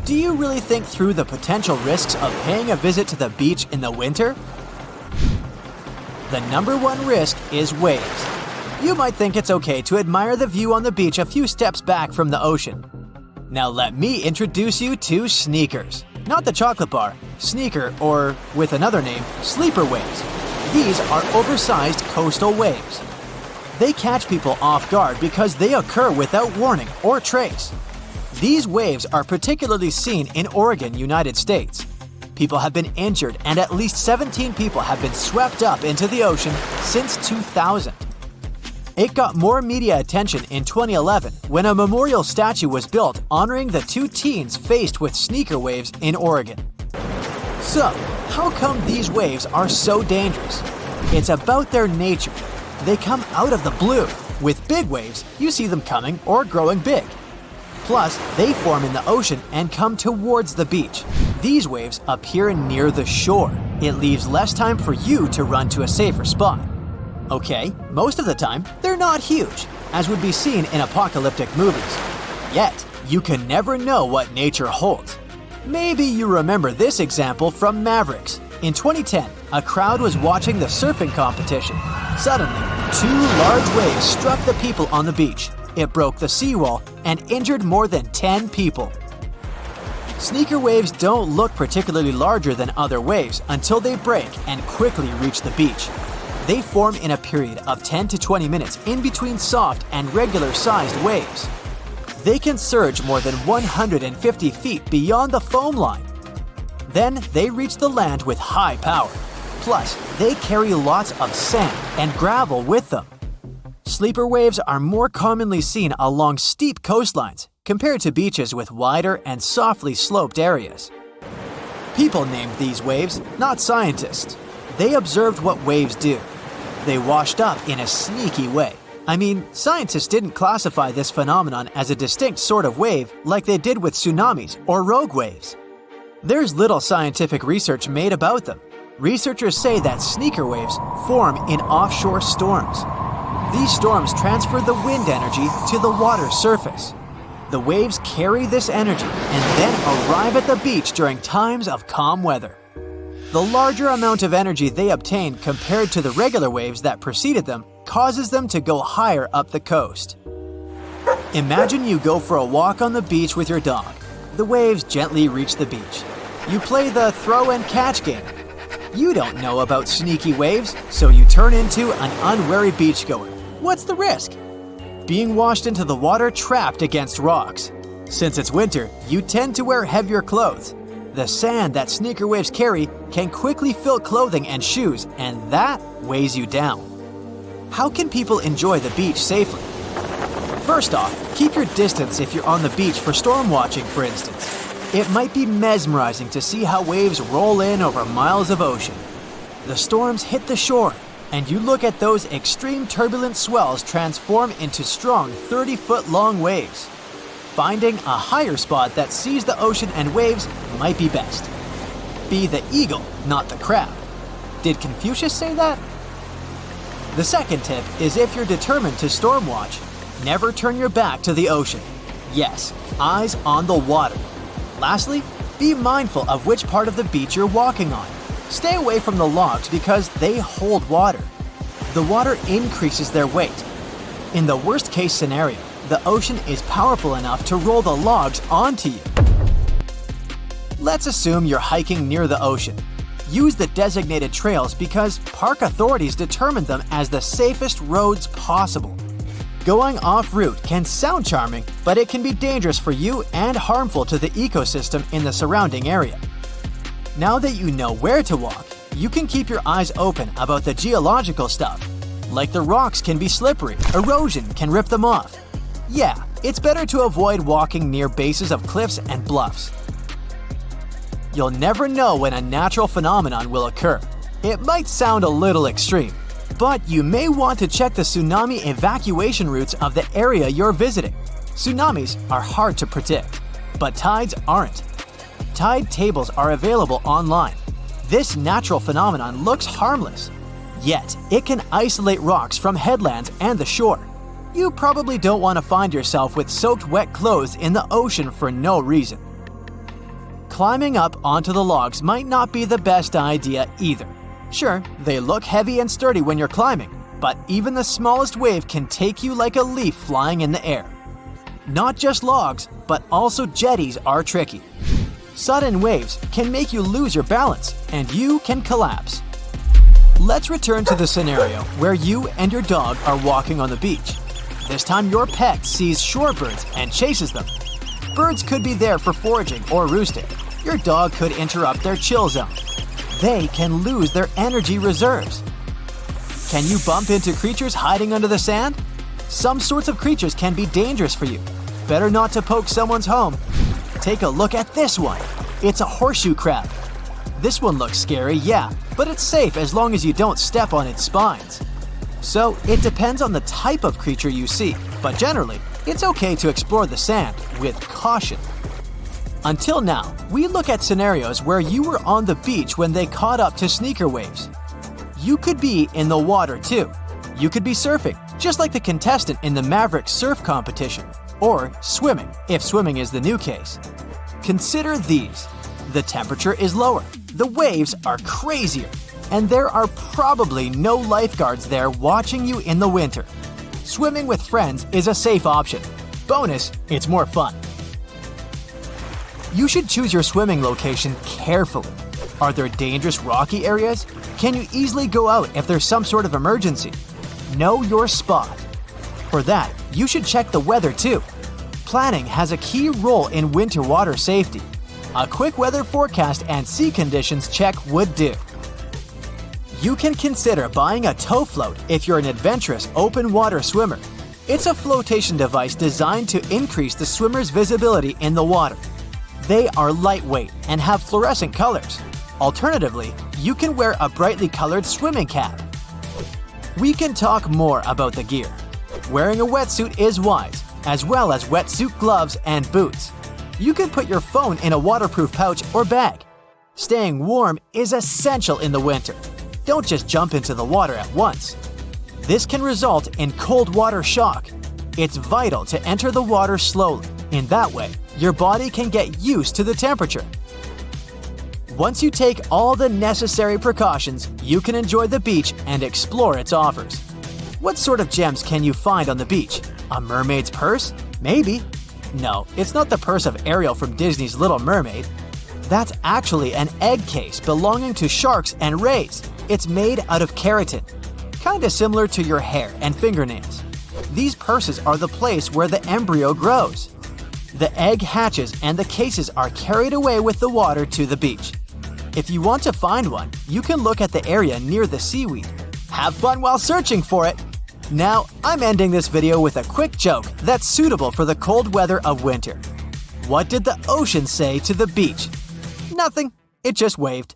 D: Do you really think through the potential risks of paying a visit to the beach in the winter? The number one risk is waves. You might think it's okay to admire the view on the beach a few steps back from the ocean. Now let me introduce you to sneakers. Not the chocolate bar, sneaker, or with another name, sleeper waves. These are oversized coastal waves. They catch people off guard because they occur without warning or trace. These waves are particularly seen in Oregon, United States. People have been injured and at least 17 people have been swept up into the ocean since 2000. It got more media attention in 2011 when a memorial statue was built honoring the 2 teens faced with sneaker waves in Oregon. So, how come these waves are so dangerous? It's about their nature. They come out of the blue. With big waves, you see them coming or growing big. Plus, they form in the ocean and come towards the beach. These waves appear near the shore. It leaves less time for you to run to a safer spot. Okay, most of the time, they're not huge, as would be seen in apocalyptic movies. Yet, you can never know what nature holds. Maybe you remember this example from Mavericks. In 2010, a crowd was watching the surfing competition. Suddenly, 2 large waves struck the people on the beach. It broke the seawall and injured more than 10 people. Sneaker waves don't look particularly larger than other waves until they break and quickly reach the beach. They form in a period of 10 to 20 minutes in between soft and regular-sized waves. They can surge more than 150 feet beyond the foam line. Then they reach the land with high power. Plus, they carry lots of sand and gravel with them. Sleeper waves are more commonly seen along steep coastlines compared to beaches with wider and softly sloped areas. People named these waves, not scientists. They observed what waves do. They washed up in a sneaky way. I mean, scientists didn't classify this phenomenon as a distinct sort of wave like they did with tsunamis or rogue waves. There's little scientific research made about them. Researchers say that sneaker waves form in offshore storms. These storms transfer the wind energy to the water's surface. The waves carry this energy and then arrive at the beach during times of calm weather. The larger amount of energy they obtain compared to the regular waves that preceded them causes them to go higher up the coast. Imagine you go for a walk on the beach with your dog. The waves gently reach the beach. You play the throw and catch game. You don't know about sneaky waves, so you turn into an unwary beachgoer. What's the risk? Being washed into the water trapped against rocks. Since it's winter, you tend to wear heavier clothes. The sand that sneaker waves carry can quickly fill clothing and shoes, and that weighs you down. How can people enjoy the beach safely? First off, keep your distance if you're on the beach for storm watching, for instance. It might be mesmerizing to see how waves roll in over miles of ocean. The storms hit the shore, and you look at those extreme turbulent swells transform into strong 30-foot-long waves. Finding a higher spot that sees the ocean and waves might be best. Be the eagle, not the crab. Did Confucius say that? The second tip is if you're determined to storm watch, never turn your back to the ocean. Yes, eyes on the water. Lastly, be mindful of which part of the beach you're walking on. Stay away from the logs because they hold water. The water increases their weight. In the worst-case scenario, the ocean is powerful enough to roll the logs onto you. Let's assume you're hiking near the ocean. Use the designated trails because park authorities determine them as the safest roads possible. Going off-route can sound charming, but it can be dangerous for you and harmful to the ecosystem in the surrounding area. Now that you know where to walk, you can keep your eyes open about the geological stuff. Like the rocks can be slippery, erosion can rip them off. Yeah, it's better to avoid walking near bases of cliffs and bluffs. You'll never know when a natural phenomenon will occur. It might sound a little extreme, but you may want to check the tsunami evacuation routes of the area you're visiting. Tsunamis are hard to predict, but tides aren't. Tide tables are available online. This natural phenomenon looks harmless, yet it can isolate rocks from headlands and the shore. You probably don't want to find yourself with soaked wet clothes in the ocean for no reason. Climbing up onto the logs might not be the best idea either. Sure, they look heavy and sturdy when you're climbing, but even the smallest wave can take you like a leaf flying in the air. Not just logs, but also jetties are tricky. Sudden waves can make you lose your balance, and you can collapse. Let's return to the scenario where you and your dog are walking on the beach. This time your pet sees shorebirds and chases them. Birds could be there for foraging or roosting. Your dog could interrupt their chill zone. They can lose their energy reserves. Can you bump into creatures hiding under the sand? Some sorts of creatures can be dangerous for you. Better not to poke someone's home. Take a look at this one. It's a horseshoe crab. This one looks scary, yeah, but it's safe as long as you don't step on its spines. So it depends on the type of creature you see, but generally, it's okay to explore the sand with caution. Until now, we look at scenarios where you were on the beach when they caught up to sneaker waves. You could be in the water too. You could be surfing, just like the contestant in the Maverick surf competition, or swimming, if swimming is the new case. Consider these. The temperature is lower, the waves are crazier, and there are probably no lifeguards there watching you in the winter. Swimming with friends is a safe option. Bonus, it's more fun. You should choose your swimming location carefully. Are there dangerous rocky areas? Can you easily go out if there's some sort of emergency? Know your spot. For that, you should check the weather too. Planning has a key role in winter water safety. A quick weather forecast and sea conditions check would do. You can consider buying a tow float if you're an adventurous open water swimmer. It's a flotation device designed to increase the swimmer's visibility in the water. They are lightweight and have fluorescent colors. Alternatively, you can wear a brightly colored swimming cap. We can talk more about the gear. Wearing a wetsuit is wise, as well as wetsuit gloves and boots. You can put your phone in a waterproof pouch or bag. Staying warm is essential in the winter. Don't just jump into the water at once. This can result in cold water shock. It's vital to enter the water slowly. In that way, your body can get used to the temperature. Once you take all the necessary precautions, you can enjoy the beach and explore its offers. What sort of gems can you find on the beach? A mermaid's purse? Maybe. No, it's not the purse of Ariel from Disney's Little Mermaid. That's actually an egg case belonging to sharks and rays. It's made out of keratin, kinda similar to your hair and fingernails. These purses are the place where the embryo grows. The egg hatches and the cases are carried away with the water to the beach. If you want to find one, you can look at the area near the seaweed. Have fun while searching for it! Now, I'm ending this video with a quick joke that's suitable for the cold weather of winter. What did the ocean say to the beach? Nothing. It just waved.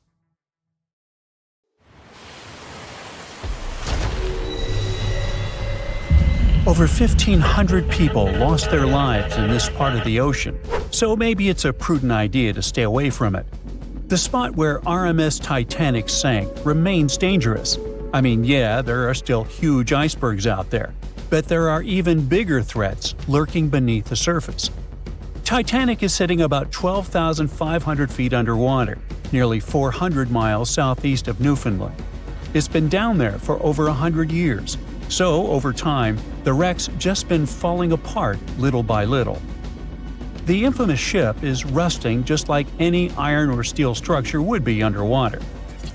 A: Over 1,500 people lost their lives in this part of the ocean, so maybe it's a prudent idea to stay away from it. The spot where RMS Titanic sank remains dangerous. I mean, yeah, there are still huge icebergs out there, but there are even bigger threats lurking beneath the surface. Titanic is sitting about 12,500 feet underwater, nearly 400 miles southeast of Newfoundland. It's been down there for over 100 years, so over time, the wreck's just been falling apart little by little. The infamous ship is rusting just like any iron or steel structure would be underwater.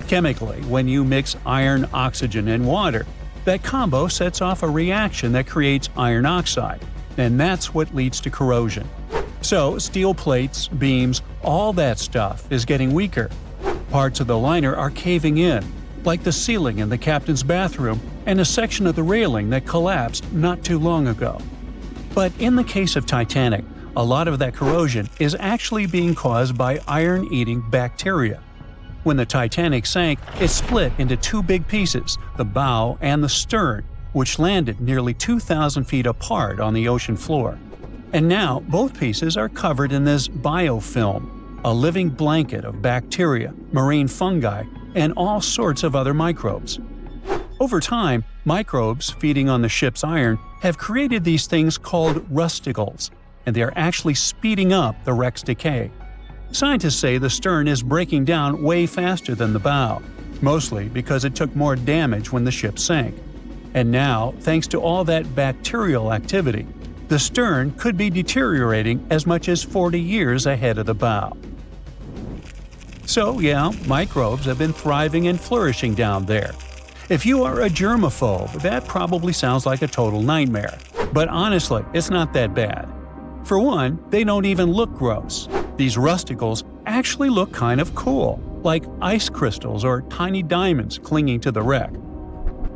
A: Chemically, when you mix iron, oxygen, and water, that combo sets off a reaction that creates iron oxide, and that's what leads to corrosion. So, steel plates, beams, all that stuff is getting weaker. Parts of the liner are caving in, like the ceiling in the captain's bathroom and a section of the railing that collapsed not too long ago. But in the case of Titanic, a lot of that corrosion is actually being caused by iron-eating bacteria. When the Titanic sank, it split into two big pieces, the bow and the stern, which landed nearly 2,000 feet apart on the ocean floor. And now both pieces are covered in this biofilm, a living blanket of bacteria, marine fungi, and all sorts of other microbes. Over time, microbes feeding on the ship's iron have created these things called rusticles, and they are actually speeding up the wreck's decay. Scientists say the stern is breaking down way faster than the bow, mostly because it took more damage when the ship sank. And now, thanks to all that bacterial activity, the stern could be deteriorating as much as 40 years ahead of the bow. So yeah, microbes have been thriving and flourishing down there. If you are a germaphobe, that probably sounds like a total nightmare. But honestly, it's not that bad. For one, they don't even look gross. These rusticles actually look kind of cool, like ice crystals or tiny diamonds clinging to the wreck.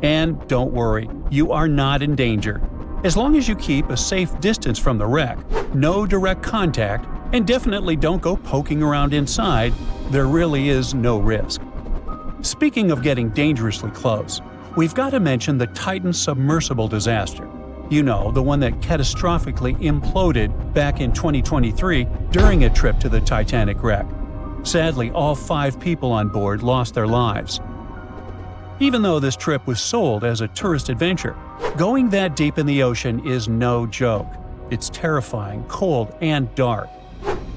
A: And don't worry, you are not in danger. As long as you keep a safe distance from the wreck, no direct contact, and definitely don't go poking around inside, there really is no risk. Speaking of getting dangerously close, we've got to mention the Titan submersible disaster. You know, the one that catastrophically imploded back in 2023 during a trip to the Titanic wreck. Sadly, all 5 people on board lost their lives. Even though this trip was sold as a tourist adventure, going that deep in the ocean is no joke. It's terrifying, cold, and dark.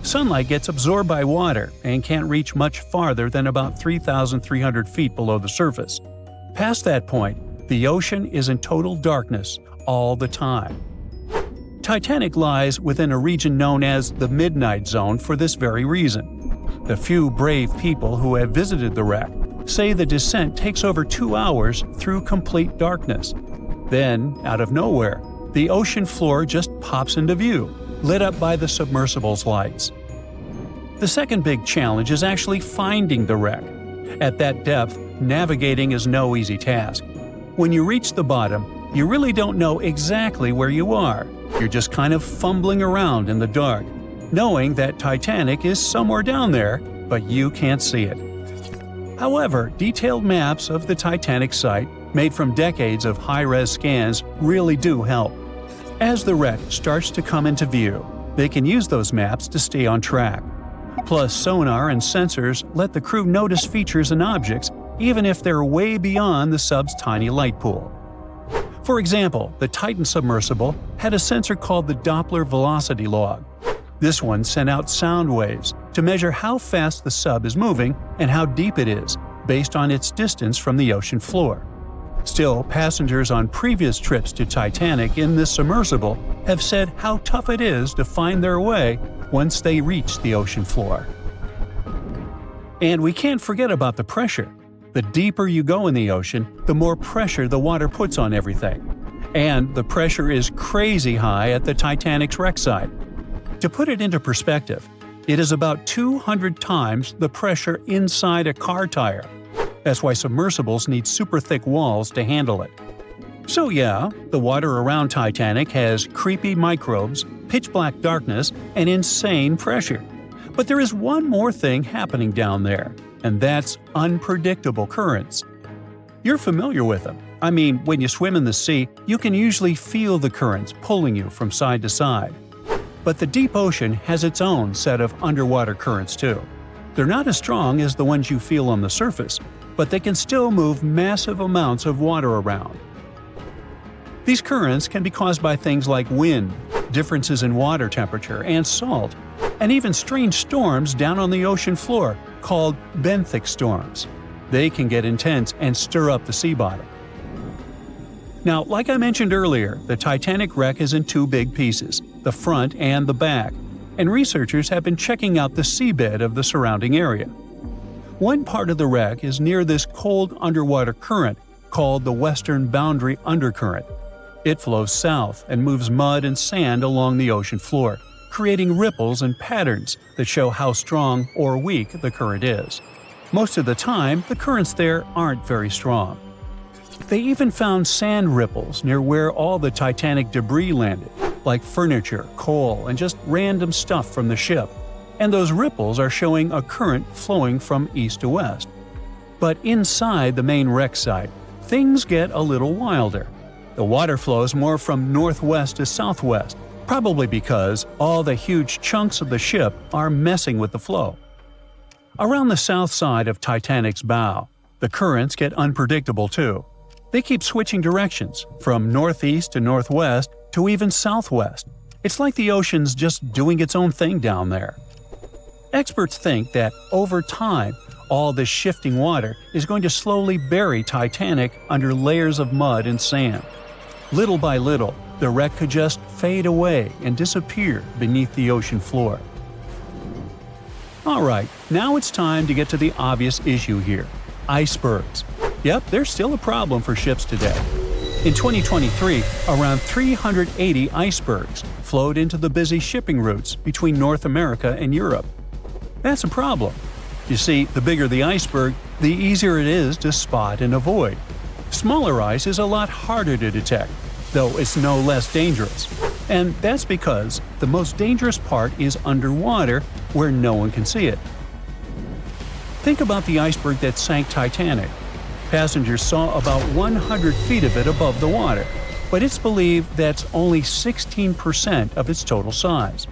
A: Sunlight gets absorbed by water and can't reach much farther than about 3,300 feet below the surface. Past that point, the ocean is in total darkness all the time. Titanic lies within a region known as the Midnight Zone for this very reason. The few brave people who have visited the wreck say the descent takes over 2 hours through complete darkness. Then, out of nowhere, the ocean floor just pops into view, lit up by the submersible's lights. The second big challenge is actually finding the wreck. At that depth, navigating is no easy task. When you reach the bottom, you really don't know exactly where you are. You're just kind of fumbling around in the dark. knowing that Titanic is somewhere down there, but you can't see it. However, detailed maps of the Titanic site, made from decades of high-res scans, really do help. As the wreck starts to come into view, they can use those maps to stay on track. Plus, sonar and sensors let the crew notice features and objects even if they're way beyond the sub's tiny light pool. For example, the Titan submersible had a sensor called the Doppler velocity log. This one sent out sound waves to measure how fast the sub is moving and how deep it is, based on its distance from the ocean floor. Still, passengers on previous trips to Titanic in this submersible have said how tough it is to find their way once they reach the ocean floor. And we can't forget about the pressure. The deeper you go in the ocean, the more pressure the water puts on everything. And the pressure is crazy high at the Titanic's wreck site. To put it into perspective, it is about 200 times the pressure inside a car tire. That's why submersibles need super thick walls to handle it. So yeah, the water around Titanic has creepy microbes, pitch-black darkness, and insane pressure. But there is one more thing happening down there, and that's unpredictable currents. You're familiar with them. I mean, when you swim in the sea, you can usually feel the currents pulling you from side to side. But the deep ocean has its own set of underwater currents too. They're not as strong as the ones you feel on the surface, but they can still move massive amounts of water around. These currents can be caused by things like wind, differences in water temperature and salt, and even strange storms down on the ocean floor called benthic storms. They can get intense and stir up the sea bottom. Now, like I mentioned earlier, the Titanic wreck is in two big pieces, the front and the back, and researchers have been checking out the seabed of the surrounding area. One part of the wreck is near this cold underwater current called the Western Boundary Undercurrent. It flows south and moves mud and sand along the ocean floor, creating ripples and patterns that show how strong or weak the current is. Most of the time, the currents there aren't very strong. They even found sand ripples near where all the Titanic debris landed, like furniture, coal, and just random stuff from the ship. And those ripples are showing a current flowing from east to west. But inside the main wreck site, things get a little wilder. The water flows more from northwest to southwest, probably because all the huge chunks of the ship are messing with the flow. Around the south side of Titanic's bow, the currents get unpredictable too. They keep switching directions, from northeast to northwest to even southwest. It's like the ocean's just doing its own thing down there. Experts think that over time, all this shifting water is going to slowly bury Titanic under layers of mud and sand. Little by little, the wreck could just fade away and disappear beneath the ocean floor. Alright, now it's time to get to the obvious issue here: icebergs. Yep, they're still a problem for ships today. In 2023, around 380 icebergs flowed into the busy shipping routes between North America and Europe. That's a problem. You see, the bigger the iceberg, the easier it is to spot and avoid. Smaller ice is a lot harder to detect, though it's no less dangerous. And that's because the most dangerous part is underwater, where no one can see it. Think about the iceberg that sank Titanic. Passengers saw about 100 feet of it above the water, but it's believed that's only 16% of its total size.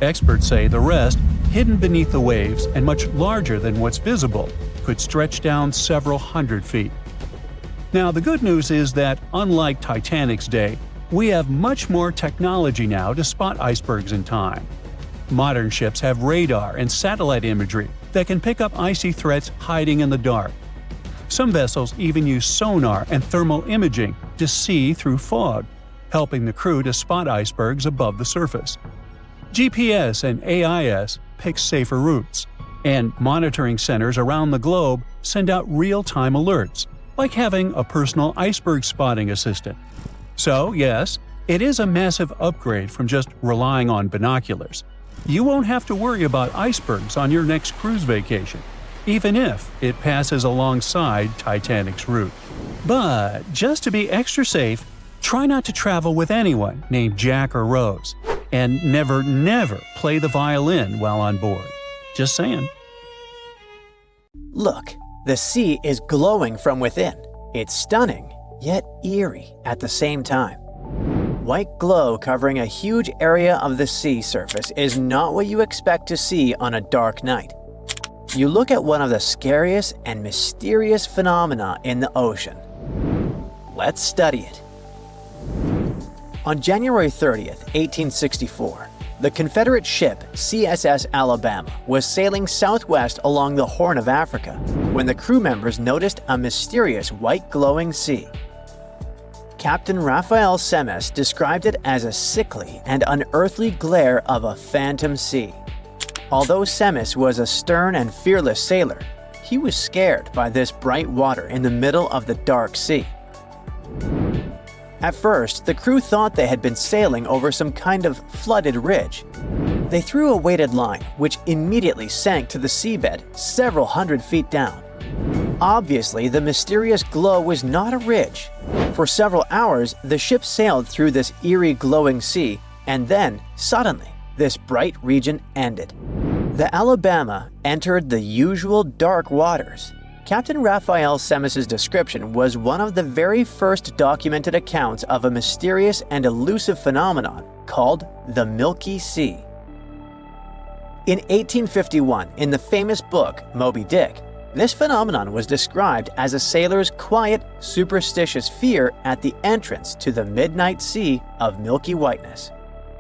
A: Experts say the rest, hidden beneath the waves and much larger than what's visible, could stretch down several hundred feet. Now, the good news is that, unlike Titanic's day, we have much more technology now to spot icebergs in time. Modern ships have radar and satellite imagery that can pick up icy threats hiding in the dark. Some vessels even use sonar and thermal imaging to see through fog, helping the crew to spot icebergs above the surface. GPS and AIS pick safer routes, and monitoring centers around the globe send out real-time alerts, like having a personal iceberg spotting assistant. So, yes, it is a massive upgrade from just relying on binoculars. You won't have to worry about icebergs on your next cruise vacation, even if it passes alongside Titanic's route. But just to be extra safe, try not to travel with anyone named Jack or Rose. And never play the violin while on board. Just saying.
D: Look, the sea is glowing from within. It's stunning, yet eerie at the same time. White glow covering a huge area of the sea surface is not what you expect to see on a dark night. You look at one of the scariest and mysterious phenomena in the ocean. Let's study it. On January 30th, 1864, the Confederate ship CSS Alabama was sailing southwest along the Horn of Africa when the crew members noticed a mysterious white glowing sea. Captain Raphael Semmes described it as a sickly and unearthly glare of a phantom sea. Although Semmes was a stern and fearless sailor, he was scared by this bright water in the middle of the dark sea. At first, the crew thought they had been sailing over some kind of flooded ridge. They threw a weighted line, which immediately sank to the seabed several hundred feet down. Obviously, the mysterious glow was not a ridge. For several hours, the ship sailed through this eerie glowing sea, and then, suddenly, this bright region ended. The Alabama entered the usual dark waters. Captain Raphael Semmes' description was one of the very first documented accounts of a mysterious and elusive phenomenon called the Milky Sea. In 1851, in the famous book Moby Dick, this phenomenon was described as a sailor's quiet, superstitious fear at the entrance to the midnight sea of milky whiteness.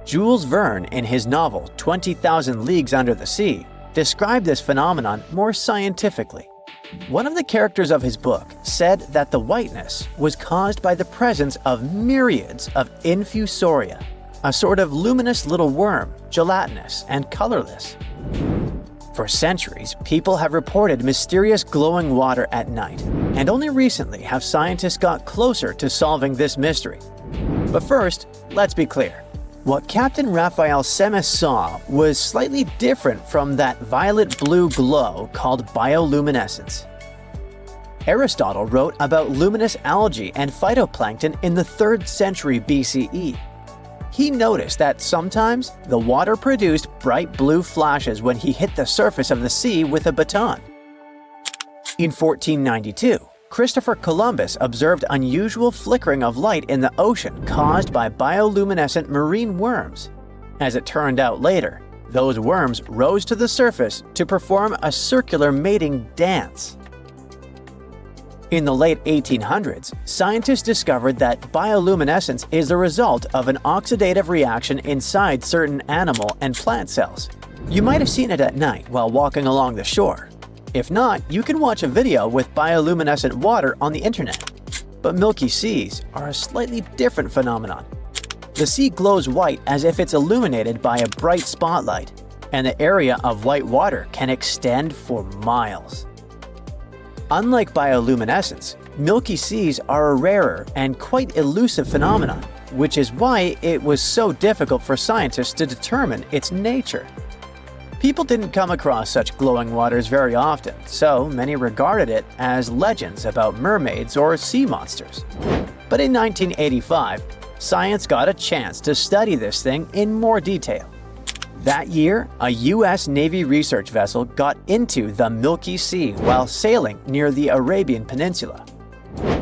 D: Jules Verne, in his novel 20,000 Leagues Under the Sea, described this phenomenon more scientifically. One of the characters of his book said that the whiteness was caused by the presence of myriads of infusoria, a sort of luminous little worm, gelatinous and colorless. For centuries, people have reported mysterious glowing water at night, and only recently have scientists got closer to solving this mystery. But first, let's be clear. What Captain Raphael Semmes saw was slightly different from that violet-blue glow called bioluminescence. Aristotle wrote about luminous algae and phytoplankton in the 3rd century BCE. He noticed that sometimes the water produced bright blue flashes when he hit the surface of the sea with a baton. In 1492, Christopher Columbus observed unusual flickering of light in the ocean caused by bioluminescent marine worms. As it turned out later, those worms rose to the surface to perform a circular mating dance. In the late 1800s, scientists discovered that bioluminescence is the result of an oxidative reaction inside certain animal and plant cells. You might have seen it at night while walking along the shore. If not, you can watch a video with bioluminescent water on the internet. But milky seas are a slightly different phenomenon. The sea glows white as if it's illuminated by a bright spotlight, and the area of white water can extend for miles. Unlike bioluminescence, milky seas are a rarer and quite elusive phenomenon, which is why it was so difficult for scientists to determine its nature. People didn't come across such glowing waters very often, so many regarded it as legends about mermaids or sea monsters. But in 1985, science got a chance to study this thing in more detail. That year, a U.S. Navy research vessel got into the Milky Sea while sailing near the Arabian Peninsula.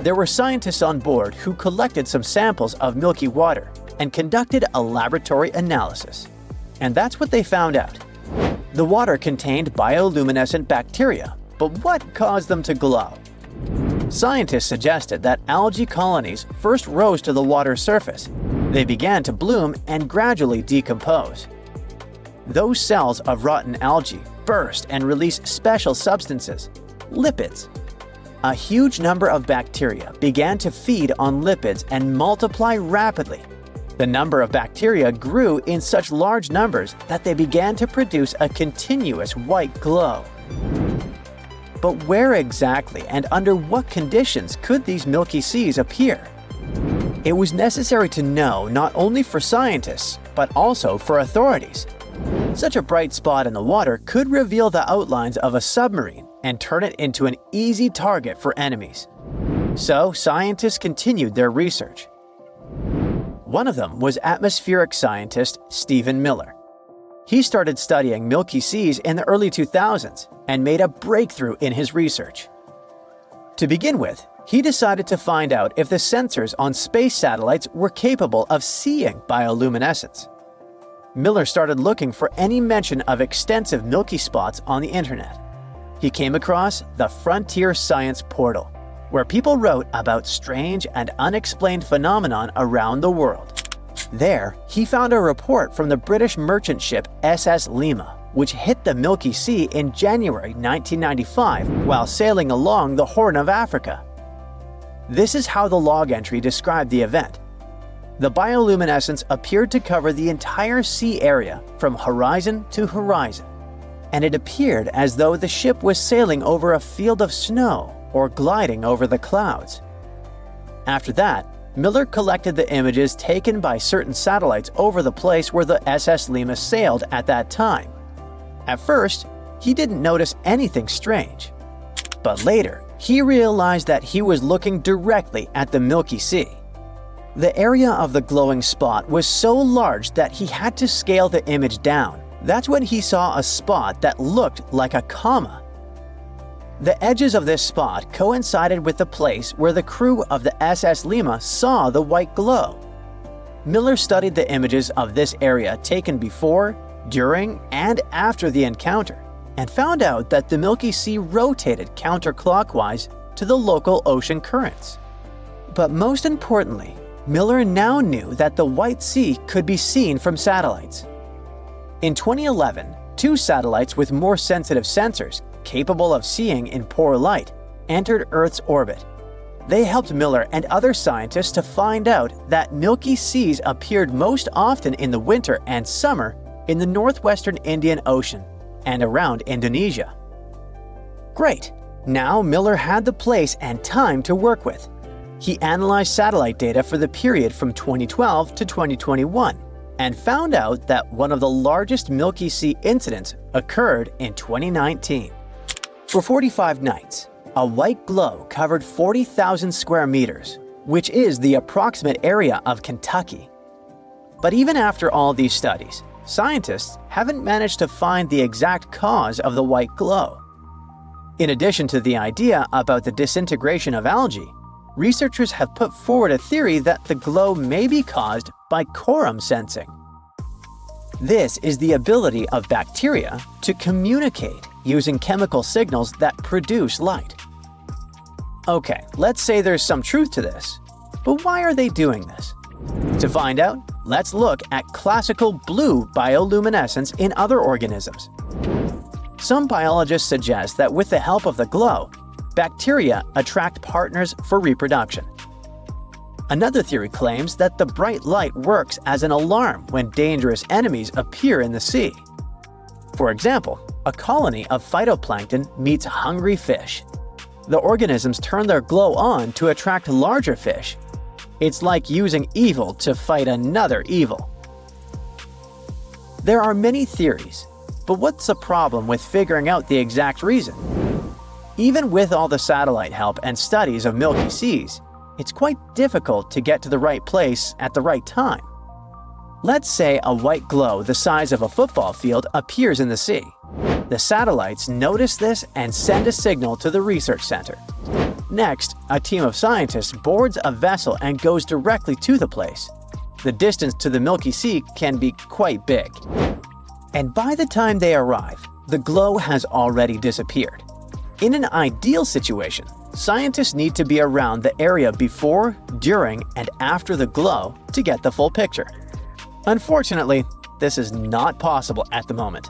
D: There were scientists on board who collected some samples of milky water and conducted a laboratory analysis. And that's what they found out. The water contained bioluminescent bacteria, but what caused them to glow? Scientists suggested that algae colonies first rose to the water's surface. They began to bloom and gradually decompose. Those cells of rotten algae burst and release special substances, lipids. A huge number of bacteria began to feed on lipids and multiply rapidly. The number of bacteria grew in such large numbers that they began to produce a continuous white glow. But where exactly and under what conditions could these milky seas appear? It was necessary to know not only for scientists, but also for authorities. Such a bright spot in the water could reveal the outlines of a submarine and turn it into an easy target for enemies. So scientists continued their research. One of them was atmospheric scientist Stephen Miller. He started studying milky seas in the early 2000s and made a breakthrough in his research. To begin with, he decided to find out if the sensors on space satellites were capable of seeing bioluminescence. Miller started looking for any mention of extensive milky spots on the internet. He came across the Frontier Science portal, where people wrote about strange and unexplained phenomenon around the world. There, he found a report from the British merchant ship SS Lima, which hit the Milky Sea in January 1995 while sailing along the Horn of Africa. This is how the log entry described the event. The bioluminescence appeared to cover the entire sea area from horizon to horizon, and it appeared as though the ship was sailing over a field of snow or gliding over the clouds. After that, Miller collected the images taken by certain satellites over the place where the SS Lima sailed at that time. At first, he didn't notice anything strange. But later, he realized that he was looking directly at the Milky Sea. The area of the glowing spot was so large that he had to scale the image down. That's when he saw a spot that looked like a comma. The edges of this spot coincided with the place where the crew of the SS Lima saw the white glow. Miller studied the images of this area taken before, during, and after the encounter, and found out that the Milky Sea rotated counterclockwise to the local ocean currents. But most importantly, Miller now knew that the White Sea could be seen from satellites. In 2011, 2 satellites with more sensitive sensors, capable of seeing in poor light, entered Earth's orbit. They helped Miller and other scientists to find out that Milky Seas appeared most often in the winter and summer in the northwestern Indian Ocean and around Indonesia. Great! Now Miller had the place and time to work with. He analyzed satellite data for the period from 2012 to 2021 and found out that one of the largest Milky Sea incidents occurred in 2019. For 45 nights, a white glow covered 40,000 square meters, which is the approximate area of Kentucky. But even after all these studies, scientists haven't managed to find the exact cause of the white glow. In addition to the idea about the disintegration of algae, researchers have put forward a theory that the glow may be caused by quorum sensing. This is the ability of bacteria to communicate using chemical signals that produce light. Okay, let's say there's some truth to this, but why are they doing this? To find out, let's look at classical blue bioluminescence in other organisms. Some biologists suggest that with the help of the glow, bacteria attract partners for reproduction. Another theory claims that the bright light works as an alarm when dangerous enemies appear in the sea. For example, a colony of phytoplankton meets hungry fish. The organisms turn their glow on to attract larger fish. It's like using evil to fight another evil. There are many theories, but what's the problem with figuring out the exact reason? Even with all the satellite help and studies of Milky Seas, it's quite difficult to get to the right place at the right time. Let's say a white glow the size of a football field appears in the sea. The satellites notice this and send a signal to the research center. Next, a team of scientists boards a vessel and goes directly to the place. The distance to the Milky Sea can be quite big. And by the time they arrive, the glow has already disappeared. In an ideal situation, scientists need to be around the area before, during, and after the glow to get the full picture. Unfortunately, this is not possible at the moment.